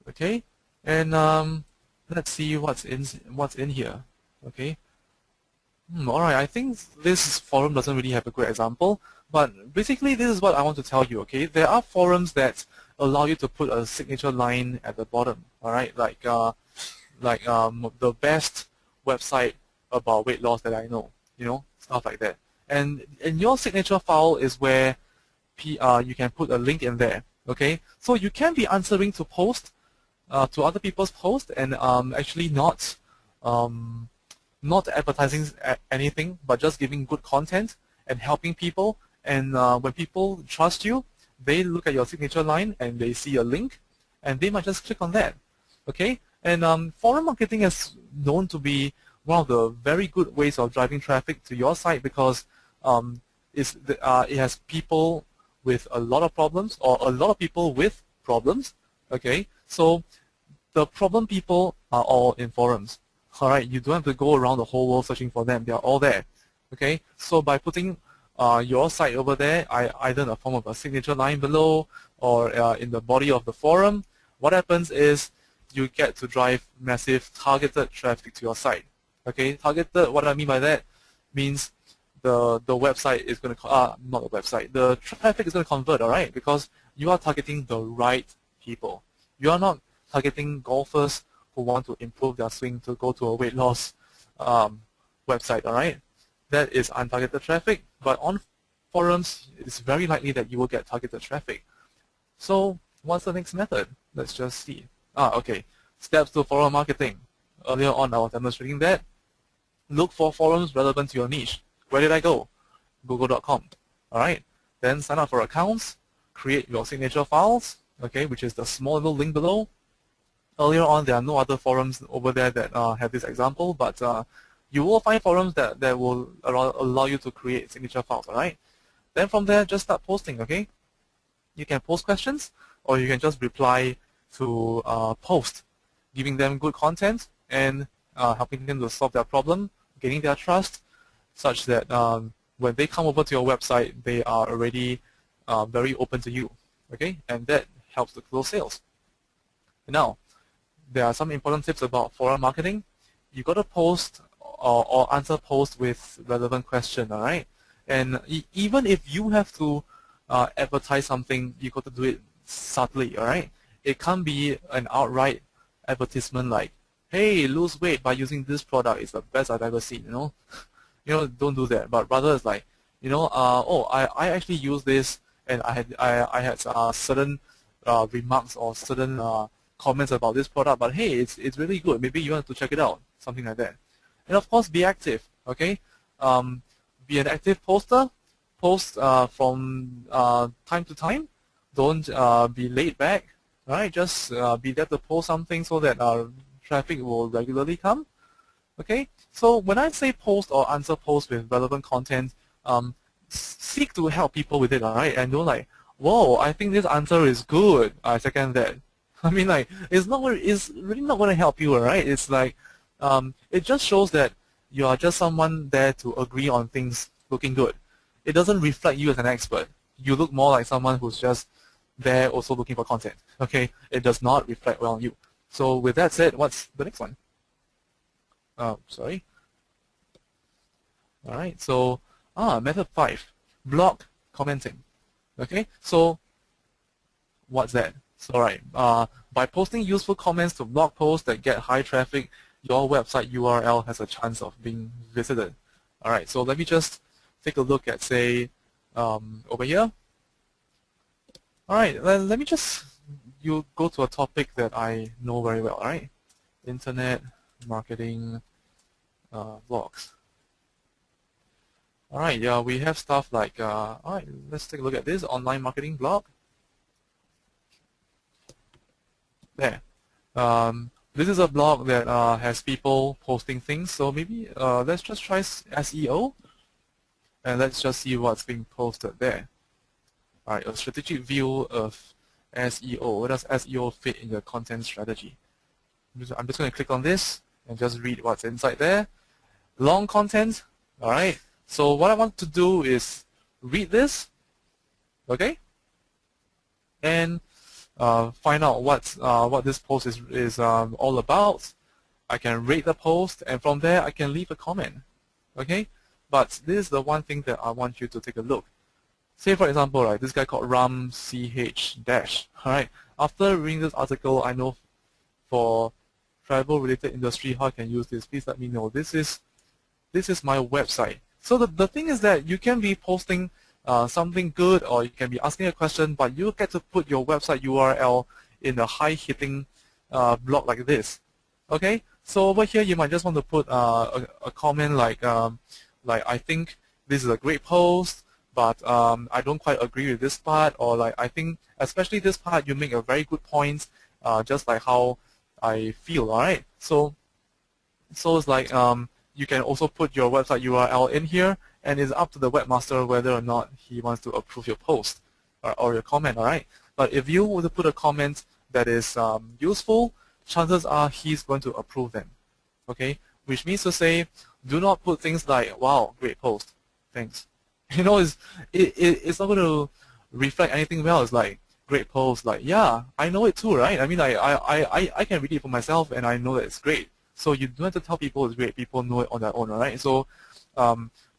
Okay, and let's see what's in here. Okay. Alright, I think this forum doesn't really have a good example, but basically this is what I want to tell you, okay? There are forums that allow you to put a signature line at the bottom, alright? Like the best website about weight loss that I know, you know, stuff like that. And in your signature file is where you can put a link in there, okay? So you can be answering to posts, to other people's posts, and actually not advertising anything, but just giving good content and helping people. And when people trust you, they look at your signature line and they see a link, and they might just click on that. Okay? And forum marketing is known to be one of the very good ways of driving traffic to your site because it has people with a lot of problems or a lot of people with problems. Okay? So the problem people are all in forums. Alright, you don't have to go around the whole world searching for them. They are all there. Okay, so by putting your site over there, either in the form of a signature line below or in the body of the forum, what happens is you get to drive massive targeted traffic to your site. Okay, targeted, what I mean by that means the website is going to, not the website, the traffic is going to convert, alright, because you are targeting the right people. You are not targeting golfers who want to improve their swing to go to a weight loss website, alright? That is untargeted traffic, but on forums, it's very likely that you will get targeted traffic. So what's the next method? Let's just see. Okay. Steps to forum marketing. Earlier on, I was demonstrating that. Look for forums relevant to your niche. Where did I go? Google.com. Alright. Then sign up for accounts, create your signature files, okay, which is the small little link below. Earlier on, there are no other forums over there that have this example, but You will find forums that will allow you to create signature files, alright? Then from there, just start posting, okay? You can post questions, or you can just reply to post, giving them good content and helping them to solve their problem, gaining their trust, such that when they come over to your website, they are already very open to you, okay? And that helps to close sales. Now, there are some important tips about forum marketing. You got to post or answer posts with relevant question, all right? And even if you have to advertise something, you got to do it subtly, all right? It can't be an outright advertisement like, hey, lose weight by using this product. It's the best I've ever seen, you know? Don't do that. But rather it's like, oh, I actually use this, and I had certain remarks or certain comments about this product, but hey, it's really good. Maybe you want to check it out, something like that. And of course, be active, okay? Be an active poster. Post from time to time. Don't be laid back, right? Just be there to post something so that traffic will regularly come. Okay, so when I say post or answer post with relevant content, seek to help people with it, alright? And don't like, whoa, I think this answer is good. I second that. I mean, like, it's really not going to help you, alright? It's like, it just shows that you are just someone there to agree on things looking good. It doesn't reflect you as an expert. You look more like someone who's just there also looking for content. Okay, it does not reflect well on you. So with that said, what's the next one? Sorry. All right. So method 5, block commenting. Okay. So what's that? So all right. By posting useful comments to blog posts that get high traffic, your website URL has a chance of being visited. All right. So let me just take a look at, say, over here. All right, let me just go to a topic that I know very well. All right, internet marketing blogs. All right, yeah, we have stuff like. All right, let's take a look at this online marketing blog. There. This is a blog that has people posting things. So maybe let's just try SEO. And let's just see what's being posted there. All right, a strategic view of SEO. Where does SEO fit in your content strategy? I'm just going to click on this and just read what's inside there. Long content. All right. So what I want to do is read this, okay, and find out what this post is all about. I can rate the post, and from there I can leave a comment, okay. But this is the one thing that I want you to take a look. Say for example, right, this guy called Ram CH Dash. Alright, after reading this article, I know for travel related industry how I can use this. Please let me know. This is my website. So the thing is that you can be posting something good, or you can be asking a question, but you get to put your website URL in a high hitting blog like this. Okay, so over here you might just want to put a comment like I think this is a great post, but I don't quite agree with this part, or like I think especially this part you make a very good point, just like how I feel. All right, so it's like you can also put your website URL in here, and it's up to the webmaster whether or not he wants to approve your post or your comment. All right, but if you were to put a comment that is useful, chances are he's going to approve them. Okay, which means to say, do not put things like, wow, great post, thanks. You know, it's not going to reflect anything well. It's like, great post, like, yeah, I know it too, right? I mean, I can read it for myself, and I know that it's great. So you don't have to tell people it's great. People know it on their own, all right? So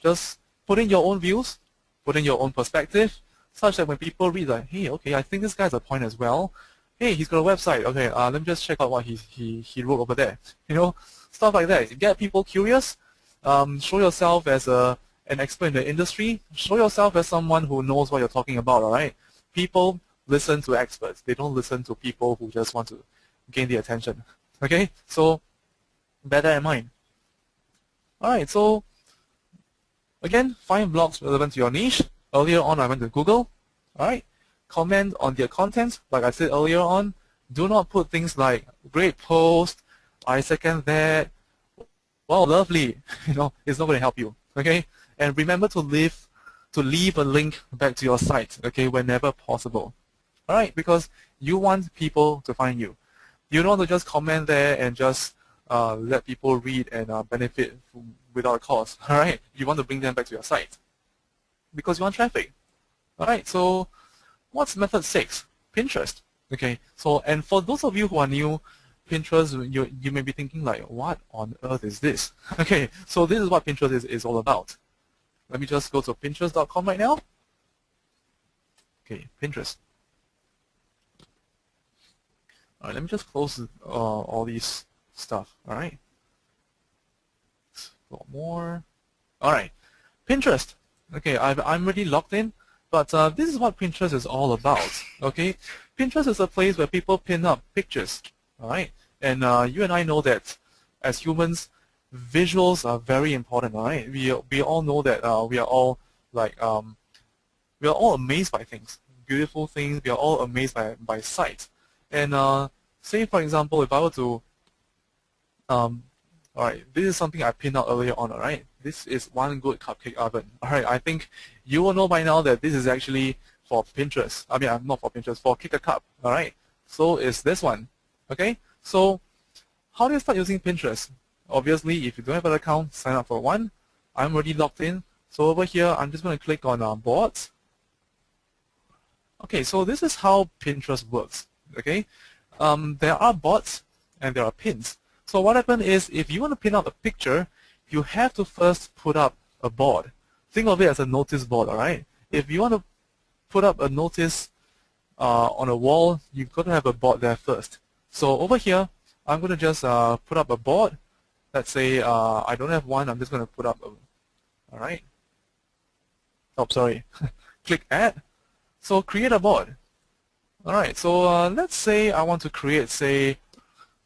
just put in your own views, put in your own perspective, such that when people read like, hey, okay, I think this guy has a point as well. Hey, he's got a website. Okay, let me just check out what he wrote over there. You know, stuff like that. Get people curious. Show yourself as an expert in the industry. Show yourself as someone who knows what you're talking about. All right. People listen to experts. They don't listen to people who just want to gain the attention. Okay. So bear that in mind. All right. So again, find blogs relevant to your niche. Earlier on, I went to Google. All right. Comment on their content. Like I said earlier on, do not put things like great post, I second that, well, lovely. It's not going to help you. Okay, and remember to leave a link back to your site. Okay, whenever possible. All right, because you want people to find you. You don't want to just comment there and just let people read and benefit without a cost. All right, you want to bring them back to your site because you want traffic. All right, so what's method 6? Pinterest. Okay, so and for those of you who are new, Pinterest, you may be thinking like, what on earth is this? Okay, so this is what Pinterest is all about. Let me just go to Pinterest.com right now. Okay, Pinterest. All right, let me just close all these stuff. All right, a lot more. All right, Pinterest. Okay, I'm already logged in, but this is what Pinterest is all about. Okay, Pinterest is a place where people pin up pictures. All right, and you and I know that as humans, visuals are very important. All right, we all know that we are all like we are all amazed by things, beautiful things. We are all amazed by sight. And say for example, if I were to all right, this is something I pinned out earlier on. All right, this is one good cupcake oven. All right, I think you will know by now that this is actually for Pinterest. I mean, not for Pinterest, for Kick a Cup. All right, so it's this one. Okay, so how do you start using Pinterest? Obviously, if you don't have an account, sign up for one. I'm already logged in. So over here, I'm just going to click on boards. Okay, so this is how Pinterest works. Okay, there are boards and there are pins. So what happens is, if you want to pin out a picture, you have to first put up a board. Think of it as a notice board, all right? If you want to put up a notice on a wall, you've got to have a board there first. So over here, I'm going to just put up a board. Let's say I don't have one. I'm just going to put up a, all right? Oh, sorry. Click Add. So create a board. All right, so let's say I want to create, say,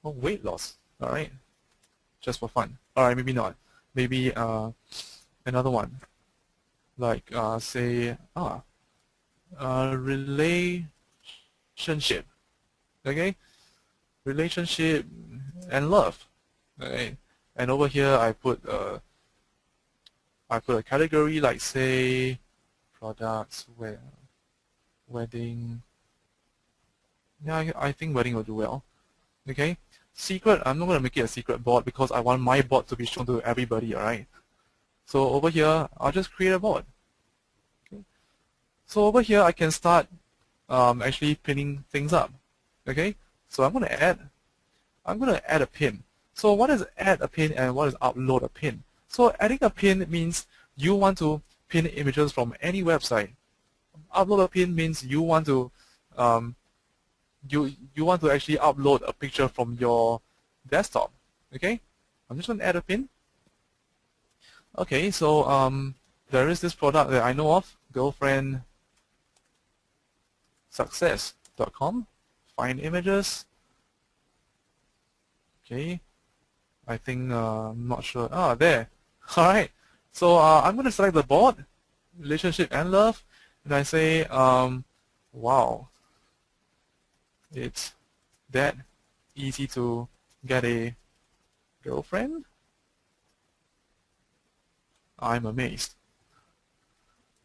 weight loss. All right, just for fun. All right, maybe not. Maybe another one, like say relationship. Okay, relationship and love. Okay, and over here I put a category like say products, wedding. Yeah, I think wedding will do well. Okay. Secret, I'm not going to make it a secret board because I want my board to be shown to everybody, alright? So over here, I'll just create a board. Okay. So over here, I can start actually pinning things up. Okay. So I'm going to add a pin. So what is add a pin and what is upload a pin? So adding a pin means you want to pin images from any website. Upload a pin means you want to you want to actually upload a picture from your desktop. Okay, I'm just going to add a pin. Okay, so there is this product that I know of, girlfriendsuccess.com. Find images. Okay, I think I'm not sure. There. All right. So I'm going to select the board, relationship and love, and I say, wow. It's that easy to get a girlfriend? I'm amazed.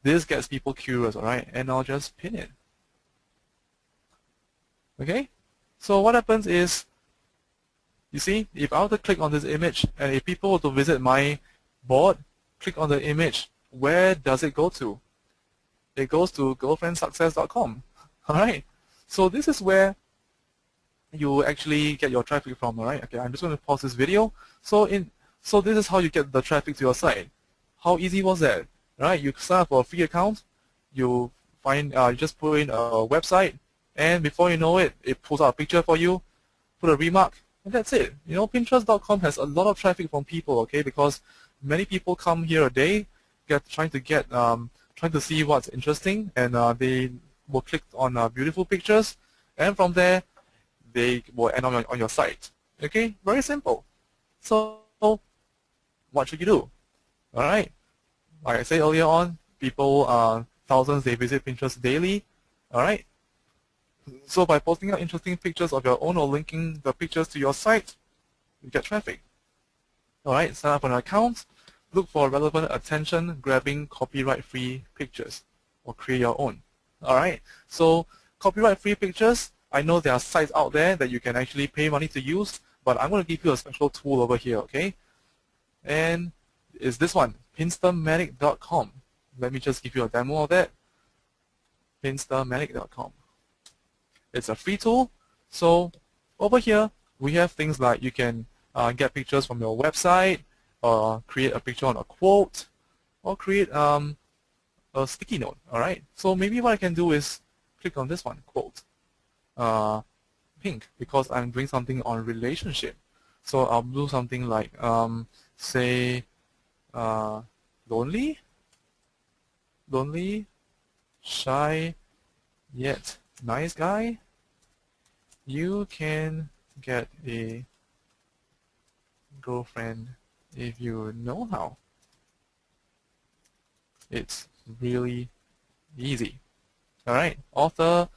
This gets people curious, alright? And I'll just pin it. Okay? So what happens is, you see, if I were to click on this image, and if people were to visit my board, click on the image, where does it go to? It goes to girlfriendsuccess.com. Alright? So this is where you actually get your traffic from, alright? Okay, I'm just going to pause this video. So this is how you get the traffic to your site. How easy was that? Right? You sign up for a free account, you just put in a website, and before you know it, it pulls out a picture for you, put a remark, and that's it. You know, Pinterest.com has a lot of traffic from people, okay? Because many people come here a day, trying to see what's interesting, and they will click on beautiful pictures, and from there they will end on your site. Okay, very simple. So what should you do? All right, like I said earlier on, people thousands, they visit Pinterest daily. All right, so by posting out interesting pictures of your own or linking the pictures to your site, you get traffic. Alright, sign up an account, look for relevant attention-grabbing copyright-free pictures, or create your own. Alright, so copyright-free pictures, I know there are sites out there that you can actually pay money to use, but I'm going to give you a special tool over here, okay? And it's this one, bestmarketing.com. Let me just give you a demo of that. bestmarketing.com. It's a free tool. So over here, we have things like you can get pictures from your website, or create a picture on a quote, or create a sticky note. All right. So maybe what I can do is click on this one, quote, pink, because I'm doing something on relationship. So I'll do something like say lonely, shy, yet nice guy. You can get a girlfriend if you know how. It's really easy. Alright, author.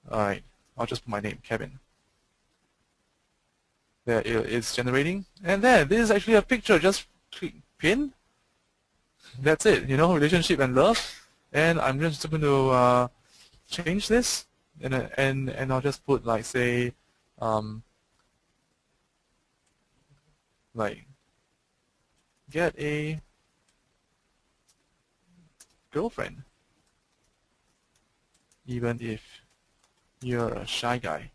Alright, I'll just put my name, Kevin. There it's generating. And then this is actually a picture. Just click pin. That's it, you know, relationship and love. And I'm just going to change this. And I'll just put like say like get a girlfriend even if you're a shy guy.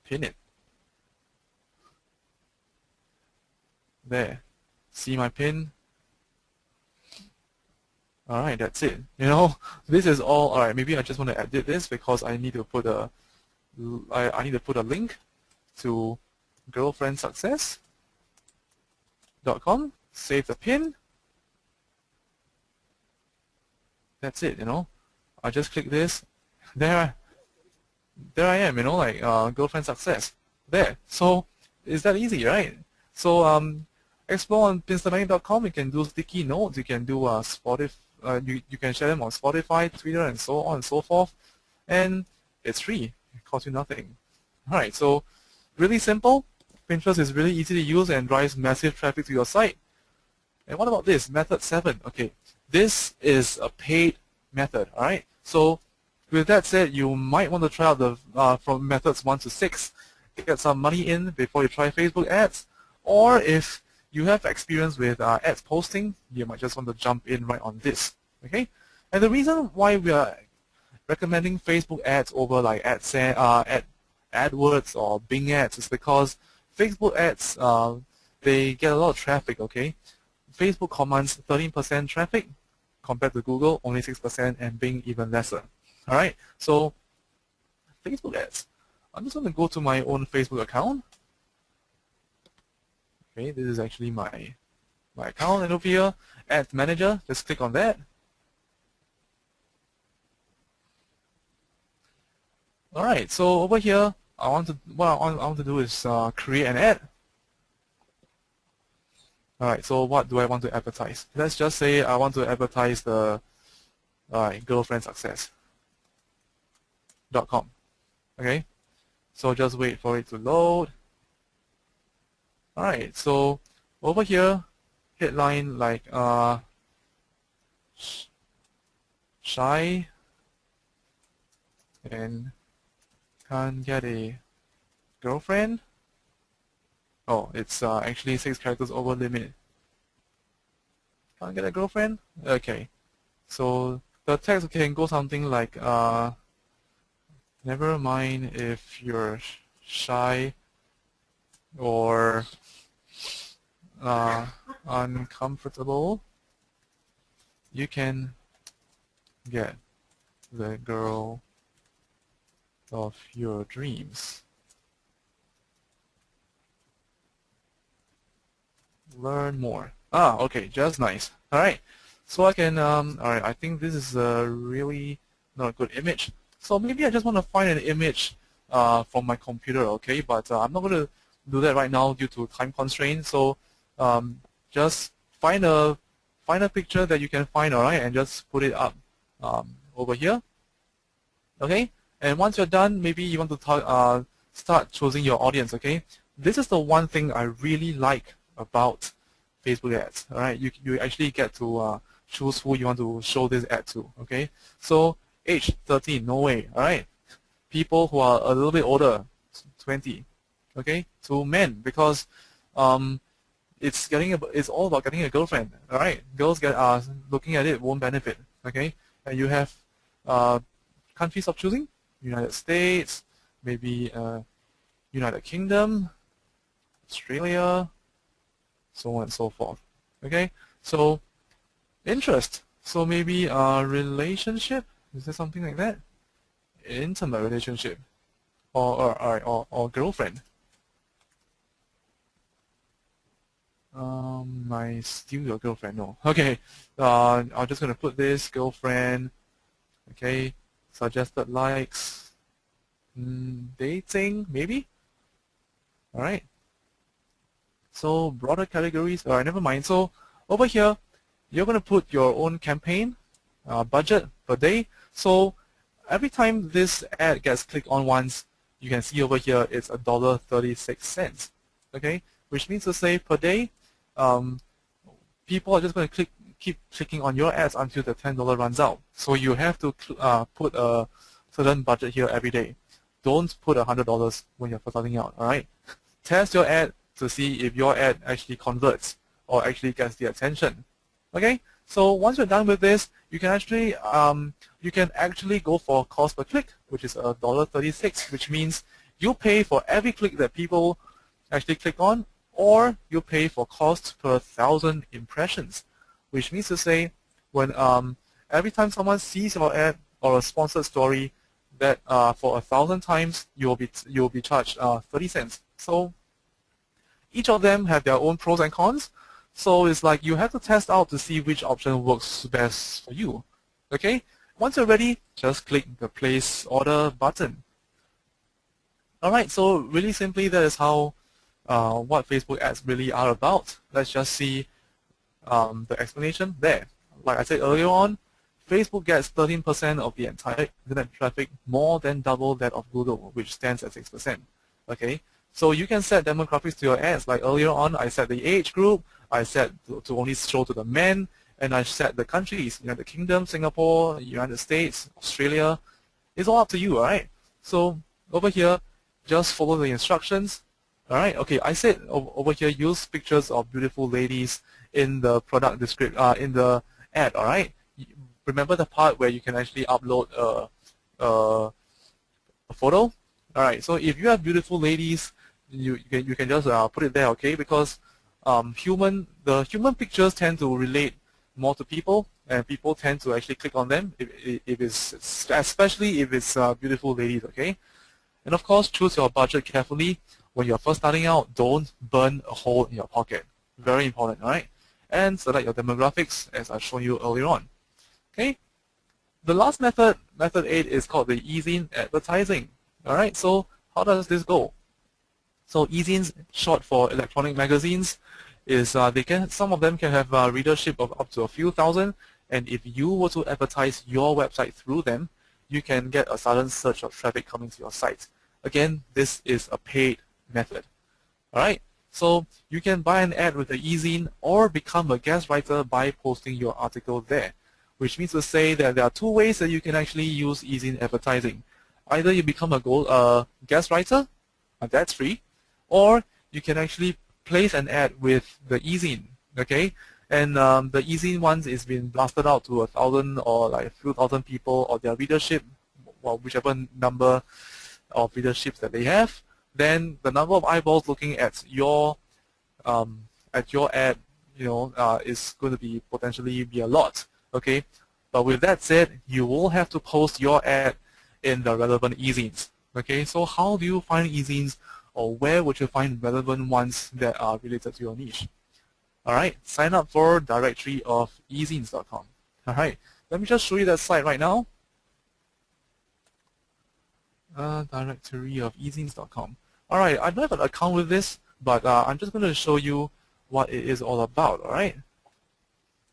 Pin it. There. See my pin? Alright, that's it. You know, this is all. Alright, maybe I just want to edit this because I need to put a I need to put a link to girlfriendsuccess.com. Save the pin. That's it, you know. I just click this. There I am, you know, like girlfriend success. There. So it's that easy, right? So explore on bestmarketing.com. You can do sticky notes. You can do Spotify. You can share them on Spotify, Twitter, and so on and so forth. And it's free. It costs you nothing. Alright, so really simple. Pinterest is really easy to use and drives massive traffic to your site. And what about this? Method 7. Okay, this is a paid method. Alright, so with that said, you might want to try out the from methods 1 to 6. Get some money in before you try Facebook ads. Or if you have experience with ads posting, you might just want to jump in right on this. Okay, and the reason why we are recommending Facebook ads over like AdWords or Bing ads is because Facebook ads they get a lot of traffic. Okay, Facebook commands 13% traffic compared to Google, only 6%, and Bing even lesser. All right, so Facebook ads. I'm just going to go to my own Facebook account. Okay, this is actually my account, and over here, Ads Manager. Just click on that. All right, so over here, what I want to do is create an ad. All right, so what do I want to advertise? Let's just say I want to advertise the girlfriendsuccess.com. Okay, so just wait for it to load. Alright, so over here, headline like shy and can't get a girlfriend. Oh, it's actually 6 characters over limit. Can't get a girlfriend? Okay, so the text can go something like never mind if you're shy or uncomfortable, you can get the girl of your dreams. Learn more. Okay, just nice. Alright, so I can, alright, I think this is a really not a good image. So maybe I just want to find an image from my computer, okay? But I'm not going to do that right now due to time constraints. So just find a picture that you can find, alright, and just put it up over here. Okay, and once you're done, maybe you want to start choosing your audience. Okay, this is the one thing I really like about Facebook ads. All right, you actually get to choose who you want to show this ad to. Okay, so age 13, no way. All right, people who are a little bit older, 20. Okay, to men, because it's all about getting a girlfriend. All right, girls looking at it won't benefit. Okay, and you have countries of choosing: United States, maybe United Kingdom, Australia, so on and so forth. Okay, so interest. So maybe a relationship. Is there something like that? Intimate relationship, or girlfriend. My still your girlfriend, no. Okay, I'm just gonna put this girlfriend. Okay, suggested likes, dating maybe. All right. So broader categories. All right, never mind. So over here, you're gonna put your own campaign budget per day. So every time this ad gets clicked on once, you can see over here it's $1.36. Okay, which means to say per day, people are just going to keep clicking on your ads until the $10 runs out. So you have to put a certain budget here every day. Don't put $100 when you're first starting out. All right, test your ad to see if your ad actually converts or actually gets the attention. Okay, so once you're done with this, you can actually go for cost per click, which is $1.36, which means you pay for every click that people actually click on, or you pay for cost per 1,000 impressions, which means to say when every time someone sees your ad or a sponsored story, that for 1,000 times you'll be charged 30 cents. So each of them have their own pros and cons. So it's like you have to test out to see which option works best for you. Okay? Once you're ready, just click the place order button. Alright, so really simply that is how what Facebook ads really are about. Let's just see the explanation there. Like I said earlier on, Facebook gets 13% of the entire internet traffic, more than double that of Google, which stands at 6%. Okay, so you can set demographics to your ads. Like earlier on, I set the age group, I set to only show to the men, and I set the countries: United Kingdom, Singapore, United States, Australia. It's all up to you, alright? So over here, just follow the instructions. Alright, okay, I said over here, use pictures of beautiful ladies in the product description, in the ad, alright? Remember the part where you can actually upload a photo? Alright, so if you have beautiful ladies, you can just put it there, okay? Because the human pictures tend to relate more to people, and people tend to actually click on them especially if it's beautiful ladies, okay? And of course, choose your budget carefully. When you're first starting out, don't burn a hole in your pocket. Very important, all right? And select your demographics as I've shown you earlier on. Okay? The last method, method 8, is called the e-zine advertising. All right, so how does this go? So e-zines, short for electronic magazines, is some of them can have a readership of up to a few thousand, and if you were to advertise your website through them, you can get a sudden surge of traffic coming to your site. Again, this is a paid method. Alright, so you can buy an ad with the e-zine or become a guest writer by posting your article there, which means to say that there are two ways that you can actually use e-zine advertising. Either you become a guest writer, and that's free, or you can actually place an ad with the e-zine, okay? And the e-zine ones is been blasted out to 1,000 or like a few thousand people, or their readership, well, whichever number of readerships that they have. Then the number of eyeballs looking at your ad, is going to be potentially be a lot, okay? But with that said, you will have to post your ad in the relevant e-zines, okay? So how do you find e-zines, or where would you find relevant ones that are related to your niche? Alright, sign up for directory of ezines.com. Alright, let me just show you that site right now. Directory of ezines.com. Alright, I don't have an account with this, but I'm just going to show you what it is all about, alright?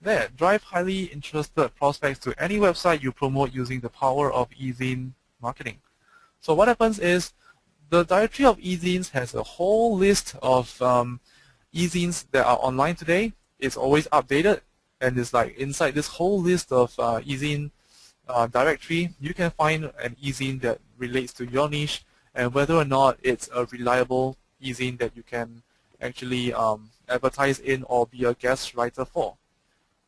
There, drive highly interested prospects to any website you promote using the power of e-zine marketing. So what happens is, the directory of e-zines has a whole list of e-zines that are online today. It's always updated, and it's like inside this whole list of e-zine directory, you can find an e-zine that relates to your niche and whether or not it's a reliable e-zine that you can actually advertise in or be a guest writer for.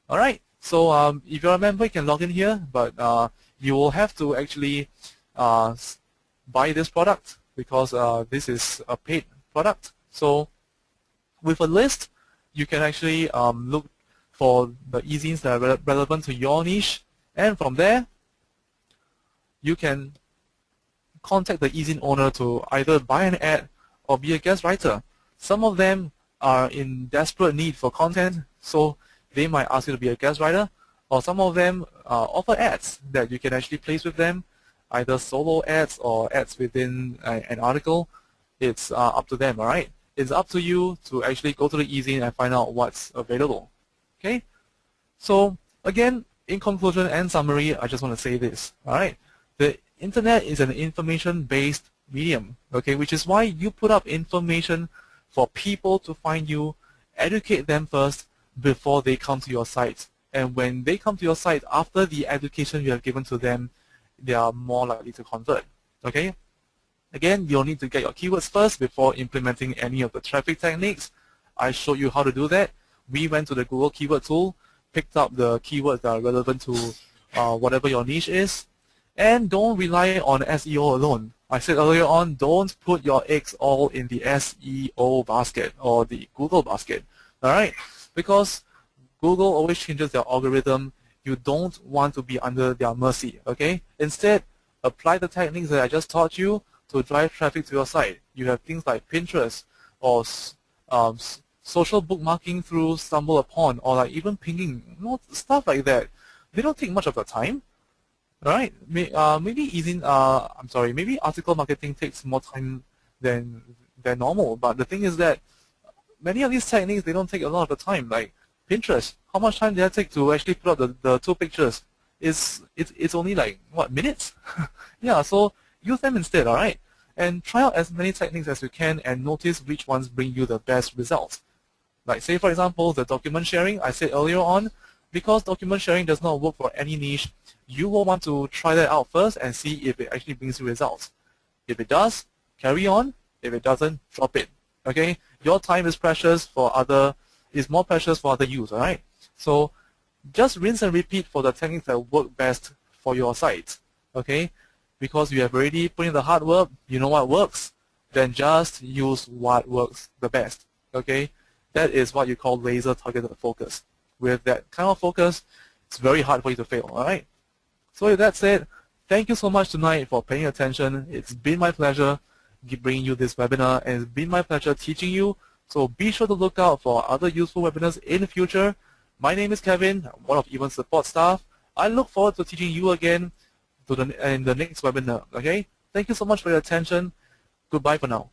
Alright, so if you're a member, you can log in here, but you will have to actually buy this product because this is a paid product. So with a list, you can actually look for the e-zines that are relevant to your niche, and from there, you can contact the e-zine owner to either buy an ad or be a guest writer. Some of them are in desperate need for content, so they might ask you to be a guest writer, or some of them offer ads that you can actually place with them, either solo ads or ads within an article. It's up to them, alright? It's up to you to actually go to the e-zine and find out what's available. Okay? So, again, in conclusion and summary, I just want to say this, alright? The internet is an information-based medium, okay, which is why you put up information for people to find you, educate them first before they come to your site. And when they come to your site, after the education you have given to them, they are more likely to convert, okay? Again, you'll need to get your keywords first before implementing any of the traffic techniques. I showed you how to do that. We went to the Google Keyword Tool, picked up the keywords that are relevant to whatever your niche is, and don't rely on SEO alone. I said earlier on, don't put your eggs all in the SEO basket or the Google basket, alright? Because Google always changes their algorithm. You don't want to be under their mercy, okay? Instead, apply the techniques that I just taught you to drive traffic to your site. You have things like Pinterest or social bookmarking through StumbleUpon, or like even pinging, stuff like that. They don't take much of the time. Alright, maybe maybe article marketing takes more time than normal, but the thing is that many of these techniques, they don't take a lot of the time. Like Pinterest, how much time did it take to actually put up the 2 pictures? It's only like, what, minutes? Yeah, so use them instead, alright? And try out as many techniques as you can and notice which ones bring you the best results. Like say for example, the document sharing I said earlier on, because document sharing does not work for any niche, you will want to try that out first and see if it actually brings you results. If it does, carry on. If it doesn't, drop it. Okay? Your time is more precious for other use, alright? So just rinse and repeat for the techniques that work best for your site. Okay? Because you have already put in the hard work, you know what works, then just use what works the best. Okay? That is what you call laser targeted focus. With that kind of focus, it's very hard for you to fail, alright? So with that said, thank you so much tonight for paying attention. It's been my pleasure bringing you this webinar, and it's been my pleasure teaching you. So be sure to look out for other useful webinars in the future. My name is Kevin, I'm one of Even's support staff. I look forward to teaching you again in the next webinar, okay? Thank you so much for your attention. Goodbye for now.